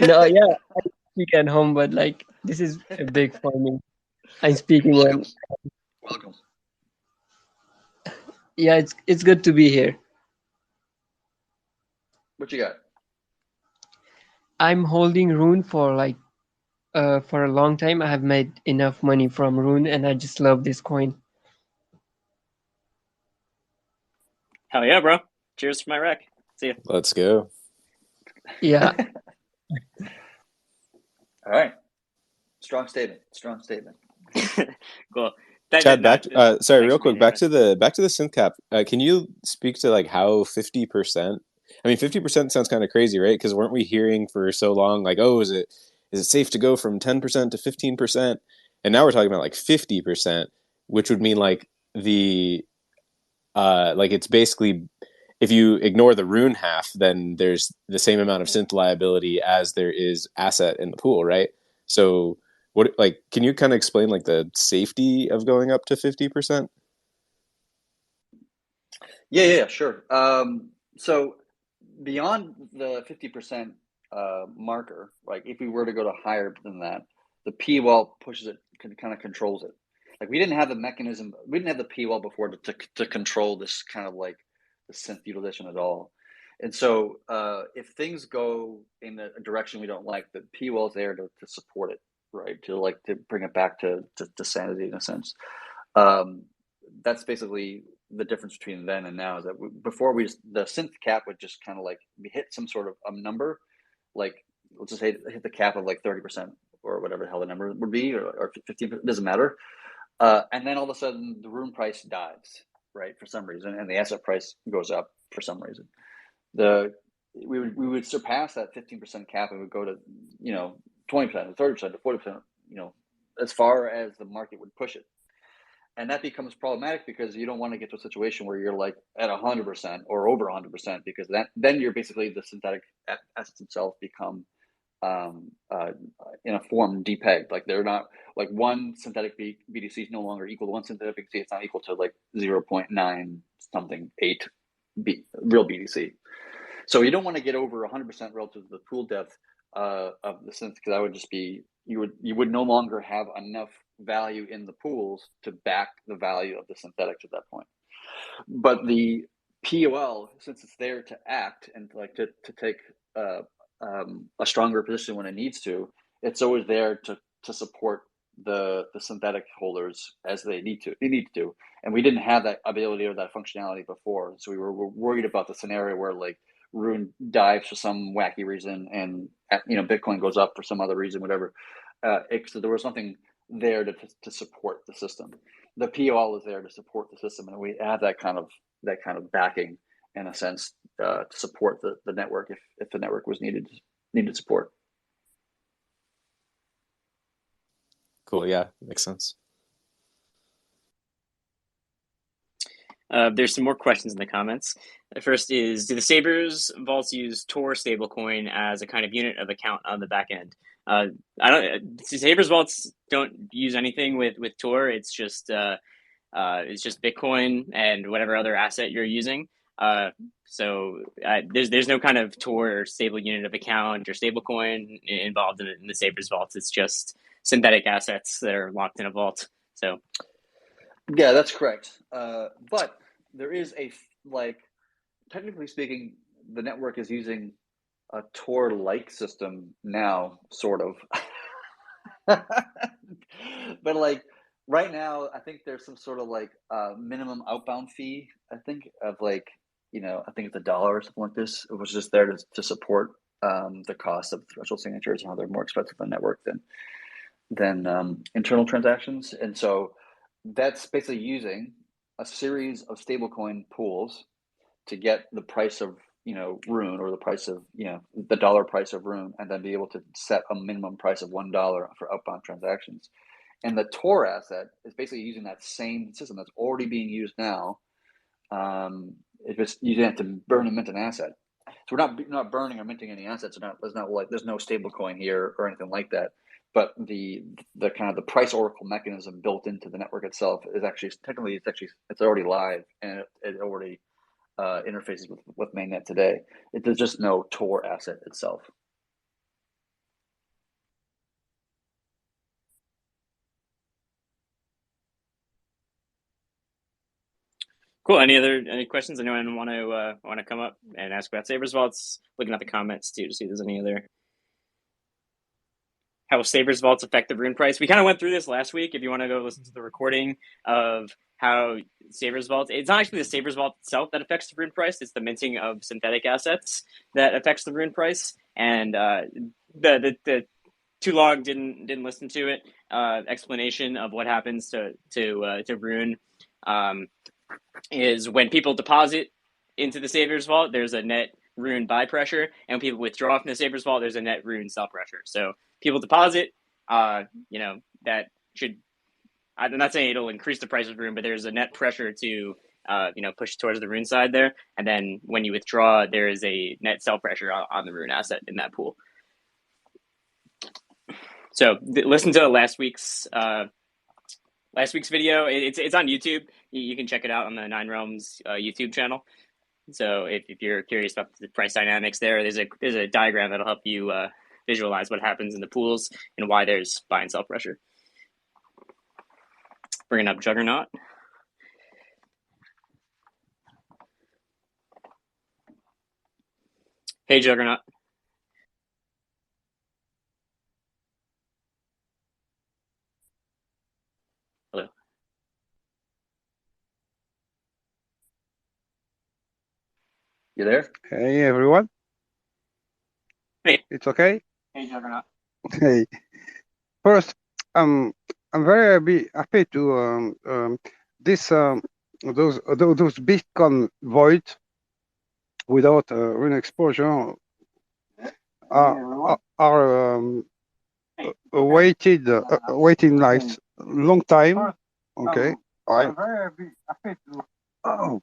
No, yeah, I speak at home, but like this is big for me. I'm speaking Welcome. on. Welcome. Yeah, it's good to be here. What you got? I'm holding Rune for a long time. I have made enough money from Rune, and I just love this coin. Hell yeah, bro! Cheers for my wreck. See ya. Let's go. Yeah, All right. Strong statement. Strong statement. Cool. Chad, sorry, real quick, back to the the synth cap. Can you speak to like how 50%? I mean, 50% sounds kind of crazy, right? Because weren't we hearing for so long like, oh, is it safe to go from 10% to 15%? And now we're talking about like 50%, which would mean like like it's basically, if you ignore the rune half, then there's the same amount of synth liability as there is asset in the pool, right? So what, like, can you kind of explain like the safety of going up to 50%? Yeah, sure. So beyond the 50% marker, like if we were to go to higher than that, the P well pushes it, kind of controls it. Like we didn't have the mechanism, we didn't have the P well before to control this kind of like the synth utilization at all. And so if things go in a direction we don't like, the P well is there to support it, right? To bring it back to sanity in a sense. That's basically the difference between then and now, is that before the synth cap would just kind of like hit some sort of a number, like let's just hit the cap of like 30% or whatever the hell the number would be, or 15%, it doesn't matter. And then all of a sudden the room price dives, right, for some reason, and the asset price goes up for some reason. We would surpass that 15% cap and would go to 20%, 30%, 40%, as far as the market would push it. And that becomes problematic because you don't want to get to a situation where you're like at 100% or over 100%, because then you're basically, the synthetic assets themselves become in a form depegged. Like they're not, like one synthetic BTC is no longer equal to one synthetic BTC. It's not equal to like 0.9 something 8 real BTC. So you don't want to get over 100% relative to the pool depth of the synth, because that would just be, you would no longer have enough value in the pools to back the value of the synthetics at that point. But the POL, since it's there to act and like to take a stronger position when it needs to, it's always there to support the synthetic holders as they need to. And we didn't have that ability or that functionality before, so we were worried about the scenario where like Rune dives for some wacky reason and Bitcoin goes up for some other reason, whatever. So there was something there to support the system. The POL is there to support the system, and we have that kind of backing in a sense to support the network if the network was needed support. Cool. Yeah, makes sense. There's some more questions in the comments. The first is, do the Sabres vaults use Tor stablecoin as a kind of unit of account on the back end? I don't. Sabres vaults don't use anything with Tor. It's just Bitcoin and whatever other asset you're using. So there's no kind of Tor or stable unit of account or stablecoin involved in the Sabres vaults. It's just synthetic assets that are locked in a vault. So yeah, that's correct. But there is technically speaking, the network is using a Tor-like system now, sort of. But like right now, I think there's some sort of like minimum outbound fee. I think of like I think it's $1 or something like this. It was just there to support the cost of threshold signatures and how they're more expensive on network than internal transactions. And so that's basically using a series of stablecoin pools to get the price of Rune, or the price of the dollar price of Rune, and then be able to set a minimum price of $1 for outbound transactions. And the Tor asset is basically using that same system that's already being used now. It's just using it to burn and mint an asset. So we're not burning or minting any assets. There's no stable coin here or anything like that. but the kind of the price oracle mechanism built into the network itself is actually technically it's already live, and it already interfaces with mainnet today. There's just no Tor asset itself. Cool. Any questions? Anyone want to come up and ask about Savers Vaults? Looking at the comments too to see if there's any other. How will Savers Vaults affect the rune price? We kind of went through this last week. If you want to go listen to the recording of how Savers Vault, it's not actually the Savers Vault itself that affects the rune price. It's the minting of synthetic assets that affects the rune price. And the too long didn't listen to it. Explanation of what happens to rune. Is when people deposit into the Savers Vault, there's a net rune buy pressure, and when people withdraw from the Savers Vault, there's a net rune sell pressure. So people deposit, that should. I'm not saying it'll increase the price of rune, but there's a net pressure to, push towards the rune side there. And then when you withdraw, there is a net sell pressure on the rune asset in that pool. So listen to last week's video. It's on YouTube. You can check it out on the Nine Realms YouTube channel. So if you're curious about the price dynamics there, there's a diagram that'll help you visualize what happens in the pools and why there's buy and sell pressure. Bringing up Juggernaut. Hey, Juggernaut. Hello. You there? Hey everyone. Hey. It's okay? Hey, Juggernaut. Hey. First, I'm very happy to those Bitcoin void without rune exposure are waiting like long time. Okay. I'm very happy to. Oh.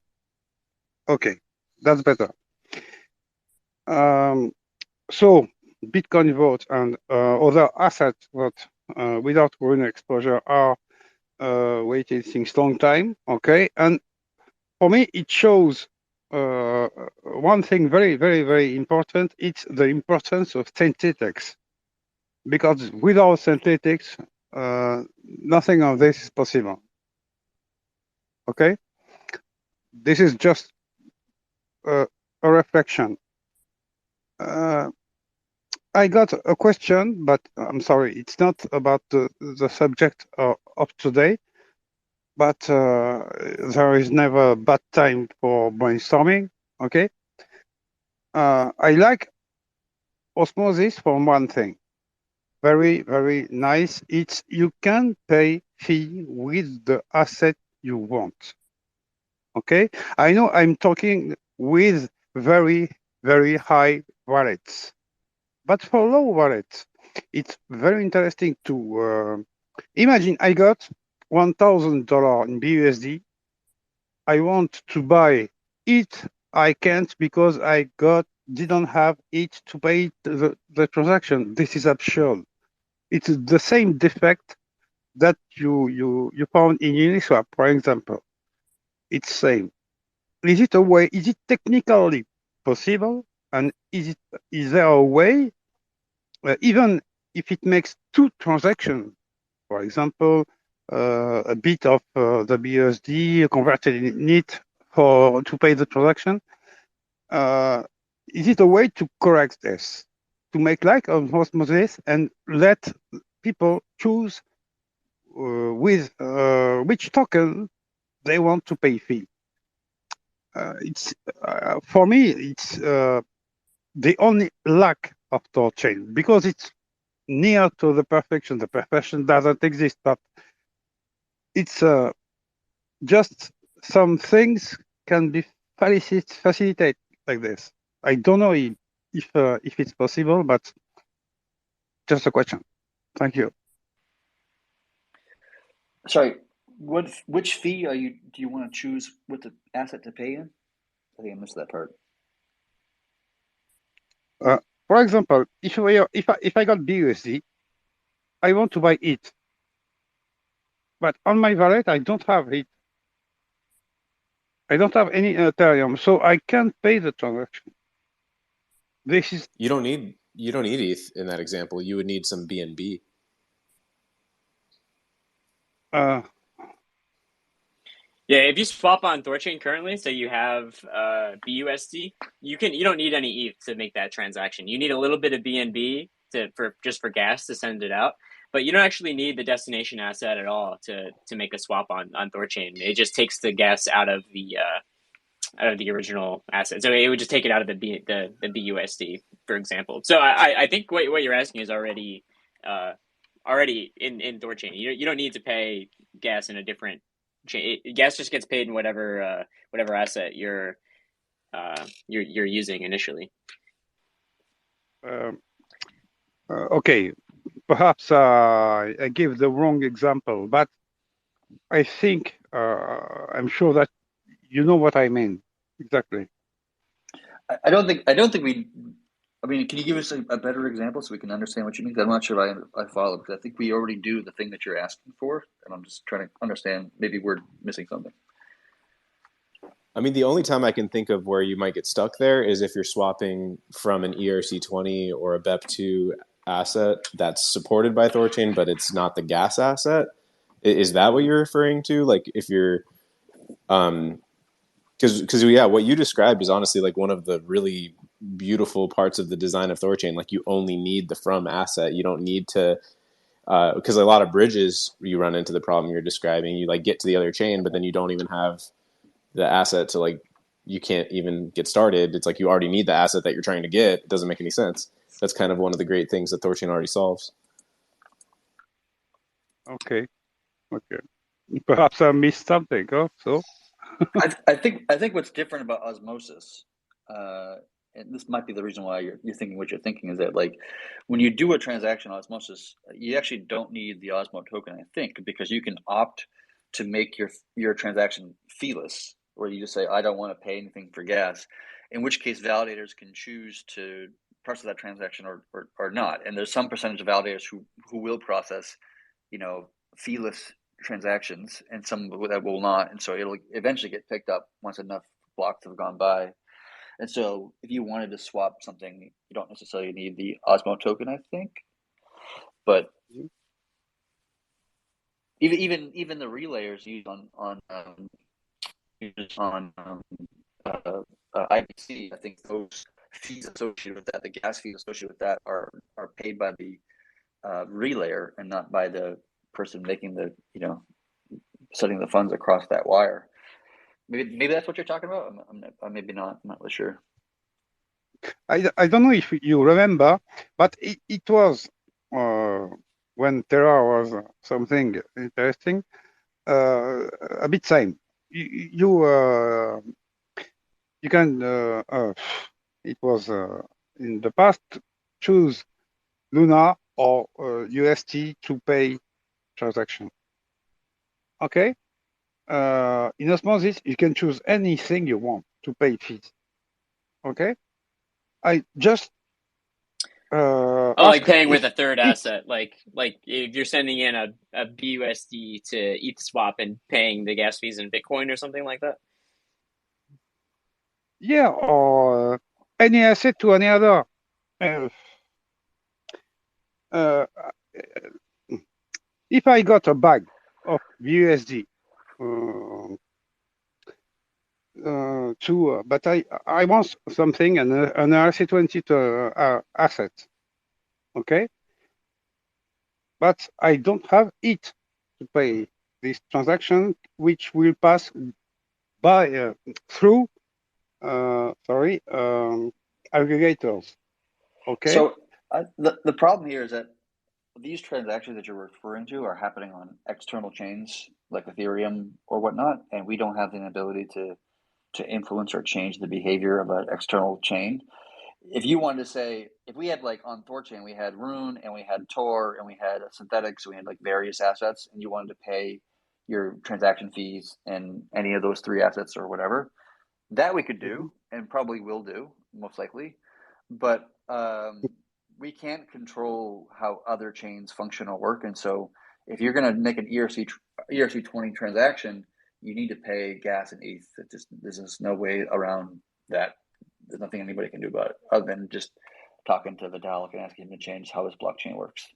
Okay, that's better. So Bitcoin vote and other assets that without rune exposure are waiting since long time. Okay, and for me it shows one thing very, very, very important. It's the importance of synthetics, because without synthetics, nothing of this is possible. Okay, this is just a reflection. I got a question, but I'm sorry, it's not about the subject of today. But there is never a bad time for brainstorming. Okay, I like osmosis for one thing. Very, very nice. It's you can pay fee with the asset you want. Okay, I know I'm talking with very, very high wallets, but for low wallets, it's very interesting to imagine. I got $1,000 in BUSD. I want to buy it. I can't because I didn't have it to pay the transaction. This is absurd. It's the same defect that you found in Uniswap, for example. It's same. Is it a way? Is it technically possible? And is there a way, even if it makes two transactions, for example, a bit of the BUSD converted in it to pay the transaction? Is it a way to correct this, to make like osmosis and let people choose with which token they want to pay fee? It's for me, it's the only lack of THORChain, because it's near to the perfection. The perfection doesn't exist, but it's just some things can be facilitated like this. I don't know if it's possible, but just a question. Thank you. Sorry, which fee do you want to choose with the asset to pay in? I think I missed that part. For example, if I got BUSD I want to buy it, but on my wallet I don't have it. I don't have any Ethereum, so I can't pay the transaction. This is You don't need ETH in that example. You would need some BNB. Yeah, if you swap on THORChain currently, so you have BUSD, you don't need any ETH to make that transaction. You need a little bit of BNB for gas to send it out, but you don't actually need the destination asset at all to make a swap on THORChain. It just takes the gas out of the original asset. So it would just take it out of the BUSD, for example. So I think what you're asking is already in THORChain. You don't need to pay gas in a different chain. Gas just gets paid in whatever asset you're using initially. Okay, perhaps I give the wrong example, but I think I'm sure that you know what I mean exactly. I don't think we. I mean, can you give us a better example so we can understand what you mean? I'm not sure I follow, because I think we already do the thing that you're asking for, and I'm just trying to understand. Maybe we're missing something. I mean, the only time I can think of where you might get stuck there is if you're swapping from an ERC20 or a BEP2 asset that's supported by THORChain, but it's not the gas asset. Is that what you're referring to? Like if you're, because yeah, what you described is honestly like one of the really beautiful parts of the design of THORChain. Like you only need the from asset. You don't need to, because a lot of bridges you run into the problem you're describing. You like get to the other chain, but then you don't even have the asset to like, you can't even get started. It's like you already need the asset that you're trying to get. It doesn't make any sense. That's kind of one of the great things that THORChain already solves. Okay. Perhaps I missed something. So I think what's different about osmosis, and this might be the reason why you're thinking what you're thinking, is that like when you do a transaction on osmosis, you actually don't need the Osmo token, I think, because you can opt to make your transaction feeless, where you just say, I don't want to pay anything for gas, in which case validators can choose to process that transaction or not. And there's some percentage of validators who will process, feeless transactions, and some that will not, and so it'll eventually get picked up once enough blocks have gone by. And so if you wanted to swap something, you don't necessarily need the Osmo token, I think. But even the relayers used on IBC, I think those fees associated with that, the gas fees associated with that, are paid by the relayer and not by the person making the setting the funds across that wire. Maybe that's what you're talking about. I'm maybe not. I'm not really sure. I don't know if you remember, but it was when THOReau was something interesting. A bit same. You can it was in the past, choose Luna or UST to pay transaction. Okay. In osmosis, you can choose anything you want to pay fees. Okay. I just like paying with a third asset, like if you're sending in a BUSD to ETH swap and paying the gas fees in Bitcoin or something like that. Yeah, or any asset to any other. If I got a bag of BUSD but I want something, an RC20 asset, okay? But I don't have it to pay this transaction, which will pass by through aggregators. Okay. So the problem here is that these transactions that you're referring to are happening on external chains like Ethereum or whatnot, and we don't have the ability to influence or change the behavior of an external chain. If you wanted to say, if we had like on THORChain, we had Rune and we had Tor and we had Synthetics, so we had like various assets, and you wanted to pay your transaction fees in any of those three assets or whatever, that we could do and probably will do most likely. But we can't control how other chains function or work, and so if you're going to make an ERC20 transaction, you need to pay gas and ETH. There's just no way around that. There's nothing anybody can do about it other than just talking to Vitalik and asking him to change how his blockchain works.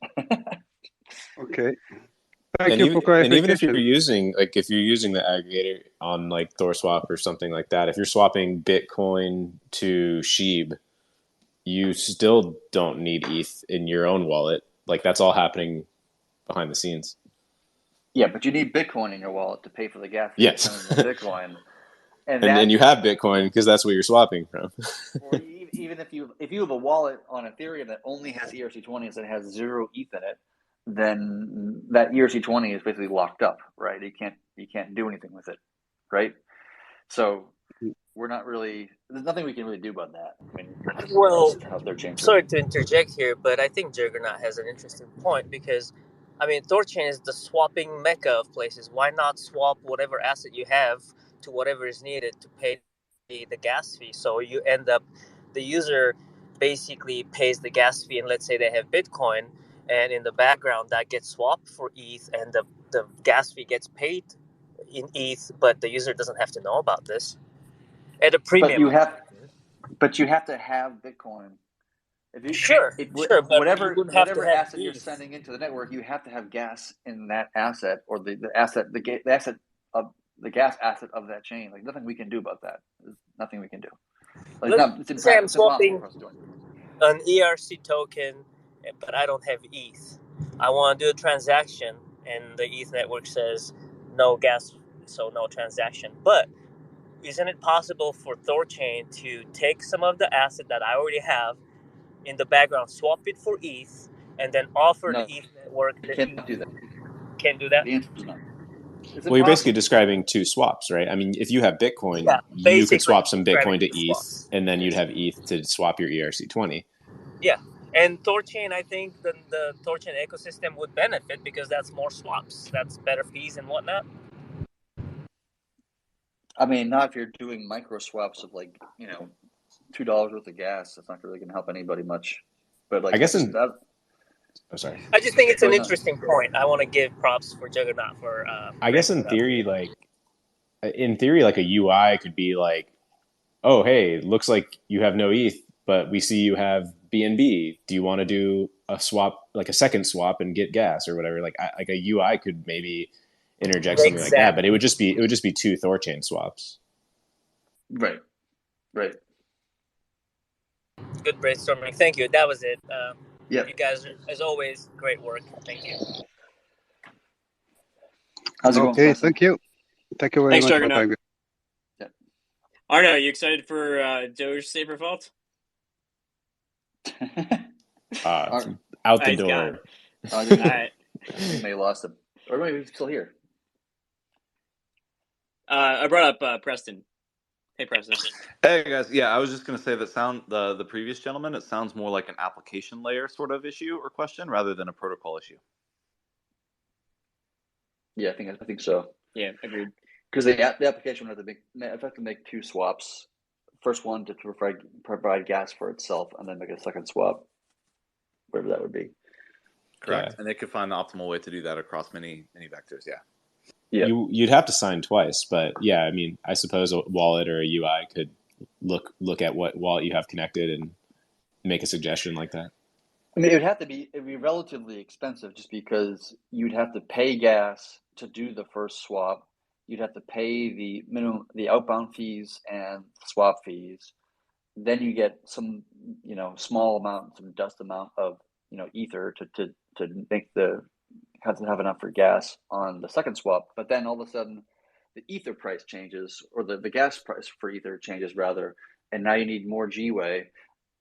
Okay. Thank you for clarification. And even if you're using the aggregator on like THORSwap or something like that, if you're swapping Bitcoin to SHIB, you still don't need ETH in your own wallet. Like that's all happening behind the scenes. Yeah, but you need Bitcoin in your wallet to pay for the gas. Yes. Bitcoin. And you have Bitcoin because that's what you're swapping from. Or even if you have a wallet on Ethereum that only has ERC20s and has 0 ETH in it, then that ERC20 is basically locked up, right? You can't do anything with it, right? So we're not really. There's nothing we can really do about that. I mean, well, how they're changing. Sorry to interject here, but I think Juggernaut has an interesting point because, I mean, THORChain is the swapping mecca of places. Why not swap whatever asset you have to whatever is needed to pay the gas fee? So you end up, the user basically pays the gas fee, and let's say they have Bitcoin, and in the background that gets swapped for ETH, and the gas fee gets paid in ETH, but the user doesn't have to know about this at a premium. But you have to have Bitcoin. Sure, but whatever asset you're sending into the network, you have to have gas in that asset, or the gas asset of that chain. Like nothing we can do about that. There's nothing we can do. Like, let's say I'm swapping an ERC token, but I don't have ETH. I want to do a transaction, and the ETH network says no gas, so no transaction. But isn't it possible for THORChain to take some of the asset that I already have in the background, swap it for ETH, and then offer the ETH network? Can't do that. Can't do that? The answer is no. Well, you're basically describing two swaps, right? I mean, if you have Bitcoin, you could swap some Bitcoin to ETH, and then you'd have ETH to swap your ERC20. Yeah, and THORChain, I think the THORChain ecosystem would benefit because that's more swaps, that's better fees and whatnot. I mean, not if you're doing micro swaps of like, $2 worth of gas. That's not really going to help anybody much. But like, I guess sorry. I just think it's an interesting point. I want to give props for Juggernaut for. I guess in theory, like a UI could be like, oh, hey, looks like you have no ETH, but we see you have BNB. Do you want to do a swap, like a second swap, and get gas or whatever? Like a UI could maybe interject something like that, but it would just be two THORChain swaps. Right. Good brainstorming. Thank you. That was it. Yeah. You guys, as always, great work. Thank you. How's it going? Okay, thank you. Thank you very much. Juggernaut. Yeah. Arno, are you excited for Doge Saber Vault? Out the door. All right. You may have lost him. Or maybe he's still here. I brought up Preston. Hey, Preston. Hey, guys. Yeah, I was just going to say that the previous gentleman, it sounds more like an application layer sort of issue or question rather than a protocol issue. Yeah, I think so. Yeah, agreed. Because the application would have to make two swaps. First one to provide gas for itself, and then make a second swap, whatever that would be. Correct. Yeah. And they could find the optimal way to do that across many vectors. Yeah. Yeah. You'd have to sign twice, but yeah, I mean, I suppose a wallet or a UI could look at what wallet you have connected and make a suggestion like that. I mean, it'd be relatively expensive just because you'd have to pay gas to do the first swap. You'd have to pay the outbound fees and swap fees. Then you get some, small amount, some dust amount of, ether to make have enough for gas on the second swap. But then all of a sudden the ether price changes, or the gas price for ether changes rather. And now you need more G-Way.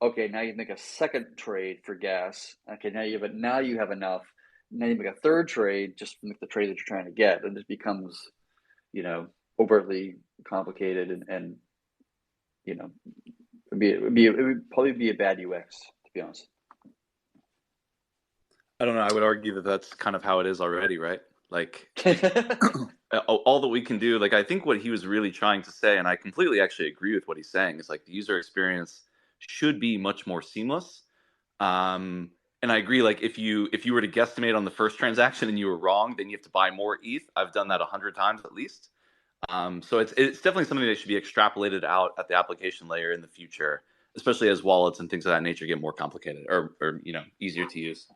Okay, now you make a second trade for gas. Okay, now you have enough. Now you make a third trade just from the trade that you're trying to get. And it becomes, overtly complicated and it would probably be a bad UX, to be honest. I don't know. I would argue that that's kind of how it is already, right? Like all that we can do. Like I think what he was really trying to say, and I completely actually agree with what he's saying, is like the user experience should be much more seamless. And I agree. Like if you were to guesstimate on the first transaction and you were wrong, then you have to buy more ETH. I've done that 100 times at least. So it's definitely something that should be extrapolated out at the application layer in the future, especially as wallets and things of that nature get more complicated or easier to use.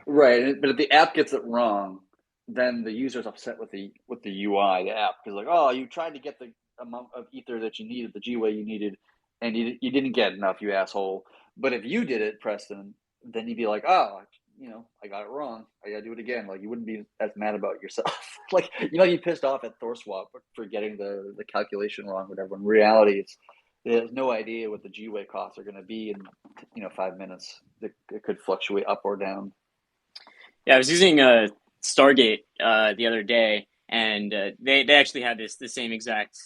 Right, but if the app gets it wrong, then the user's upset with the UI, the app, because like, oh, you tried to get the amount of ether that you needed, the GWay you needed, and you didn't get enough, you asshole. But if you did it, Preston, then you'd be like, oh, I got it wrong. I gotta do it again. Like you wouldn't be as mad about yourself. Like you pissed off at THORSwap for getting the calculation wrong, whatever. In reality, there's no idea what the GWay costs are going to be in 5 minutes. It could fluctuate up or down. Yeah, I was using Stargate the other day, and they actually had the same exact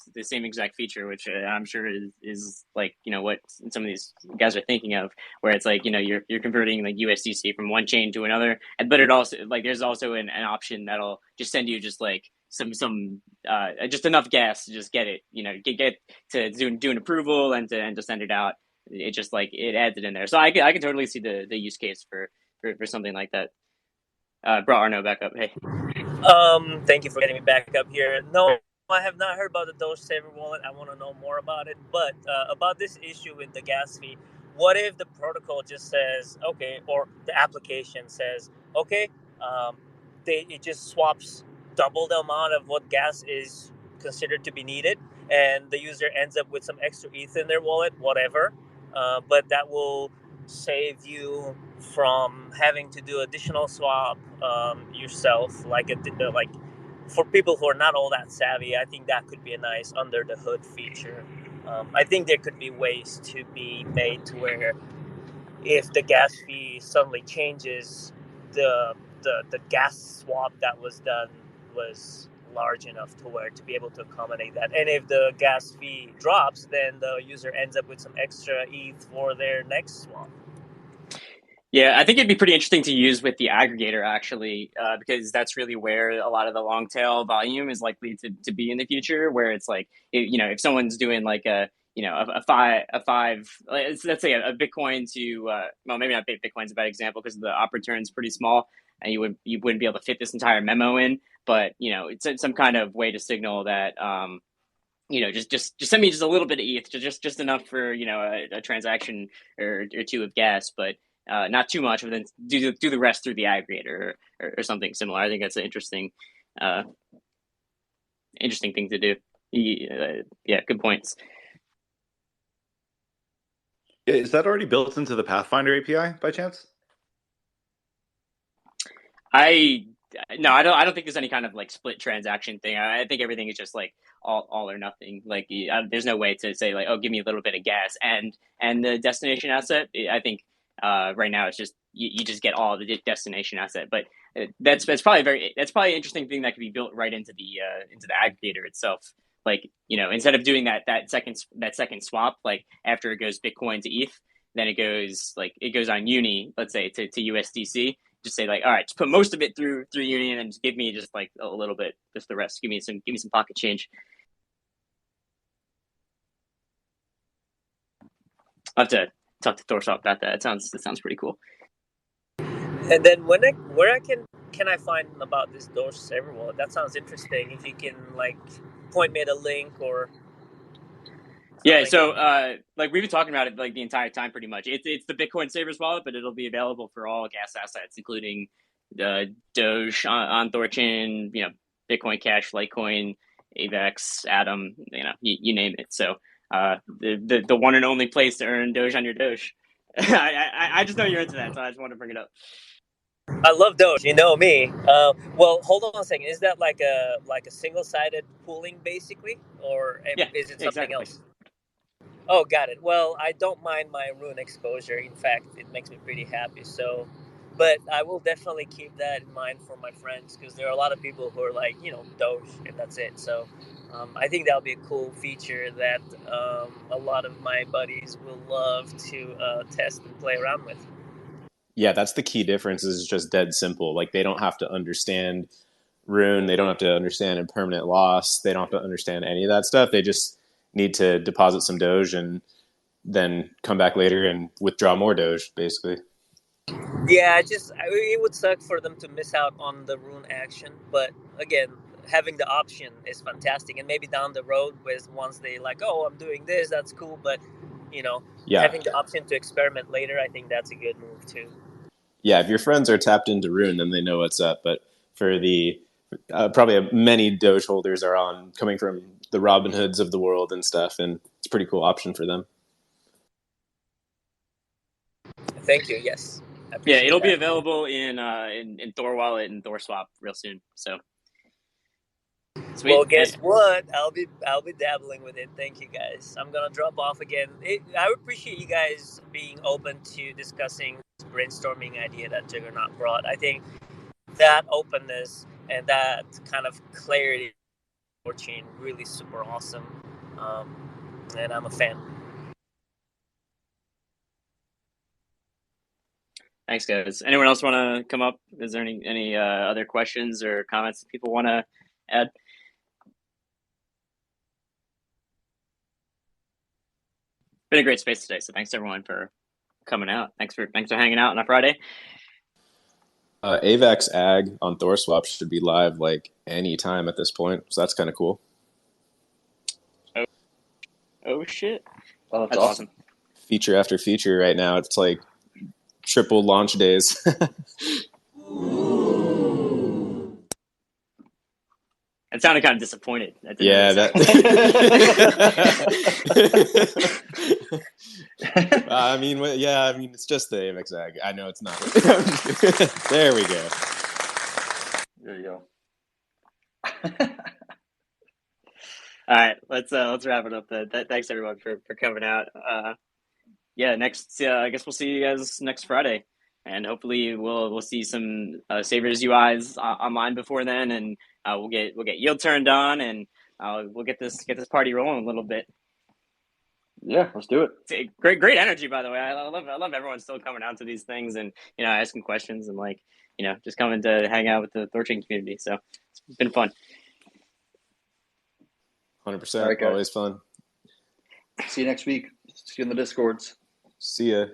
feature, which I'm sure is like what some of these guys are thinking of, where it's like you're converting like USDC from one chain to another, but it also like there's also an option that'll just send you just like some just enough gas to just get it get to do an approval and to send it out. It just like it adds it in there, so I can totally see the use case for something like that. Brought Arno back up. Hey. Thank you for getting me back up here. No, I have not heard about the THORsaver wallet. I want to know more about it. But about this issue with the gas fee, what if the protocol just says, okay, or the application says, okay, it just swaps double the amount of what gas is considered to be needed, and the user ends up with some extra ETH in their wallet, whatever. But that will save you from having to do additional swap yourself, like for people who are not all that savvy. I think that could be a nice under the hood feature. I think there could be ways to be made to where if the gas fee suddenly changes, the gas swap that was done was large enough to where to be able to accommodate that. And if the gas fee drops, then the user ends up with some extra ETH for their next swap. Yeah, I think it'd be pretty interesting to use with the aggregator actually, because that's really where a lot of the long tail volume is likely to be in the future. Where it's like, if someone's doing like a five, let's say a Bitcoin to well, maybe not Bitcoin's a bad example because the op return's pretty small, and you wouldn't be able to fit this entire memo in. But it's some kind of way to signal that just send me just a little bit of ETH, just enough for a transaction or two of gas, but not too much, and then do the rest through the aggregator or something similar. I think that's an interesting thing to do. Yeah, good points. Yeah, is that already built into the Pathfinder API by chance? No, I don't think there's any kind of like split transaction thing. I think everything is just like all or nothing. Like there's no way to say like, oh, give me a little bit of gas and the destination asset. I think right now it's just you just get all the destination asset. But that's probably an interesting thing that could be built right into the aggregator itself. Like instead of doing that second swap, like after it goes Bitcoin to ETH, then it goes on Uni, let's say to USDC. Just say like, all right, just put most of it through Uni, and then just give me just like a little bit, just the rest. Give me some pocket change. I'll have to talk to THORShop about that. That sounds pretty cool. And then where can I find about this THORsaver wallet? That sounds interesting. If you can like point me at a link or. Yeah, so like we've been talking about it like the entire time, pretty much. It's the Bitcoin Savers wallet, but it'll be available for all gas assets, including the Doge on THORChain, Bitcoin Cash, Litecoin, AVAX, Atom, you name it. So the one and only place to earn Doge on your Doge. I just know you're into that, so I just want to bring it up. I love Doge. You know me. Well, hold on a second. Is that like a single-sided pooling, basically, or is it something exactly. else? Oh, got it. Well, I don't mind my Rune exposure. In fact, it makes me pretty happy. So, but I will definitely keep that in mind for my friends because there are a lot of people who are like, Doge, and that's it. So, I think that'll be a cool feature that a lot of my buddies will love to test and play around with. Yeah, that's the key difference. Is just dead simple. Like they don't have to understand Rune. They don't have to understand impermanent loss. They don't have to understand any of that stuff. They just need to deposit some Doge and then come back later and withdraw more Doge, basically. Yeah, it would suck for them to miss out on the rune action, but again, having the option is fantastic. And maybe down the road, with once they like, oh, I'm doing this, that's cool. But Yeah. having the option to experiment later, I think that's a good move too. Yeah, if your friends are tapped into Rune, then they know what's up. But for the probably many Doge holders are coming from the Robin Hoods of the world and stuff, and it's a pretty cool option for them. Thank you. Yes. Yeah, it'll be available in Thor Wallet and THORswap real soon. So sweet. Well, guess what? I'll be dabbling with it. Thank you, guys. I'm gonna drop off again. I appreciate you guys being open to discussing this brainstorming idea that Juggernaut brought. I think that openness and that kind of clarity of THORChain really super awesome, and I'm a fan. Thanks, guys. Anyone else want to come up? Is there any other questions or comments that people want to add? Been a great space today, so thanks everyone for coming out. Thanks for hanging out on a Friday. AVAX Ag on THORswap should be live like any time at this point, so that's kind of cool. Oh shit! Oh, that's awesome. Feature after feature right now. It's like triple launch days. It sounded kind of disappointed. Yeah, that. I mean, it's just the AVAX Ag. I know it's not. There we go. There you go. All right, let's wrap it up. Thanks everyone for coming out. Next, I guess we'll see you guys next Friday, and hopefully we'll see some Savers UIs online before then, and we'll get yield turned on, and we'll get this party rolling a little bit. Yeah, let's do it. It's great energy, by the way. I love everyone still coming out to these things and asking questions and just coming to hang out with the THORChain community. So it's been fun. 100%. Always fun. See you next week. See you in the Discords. See ya.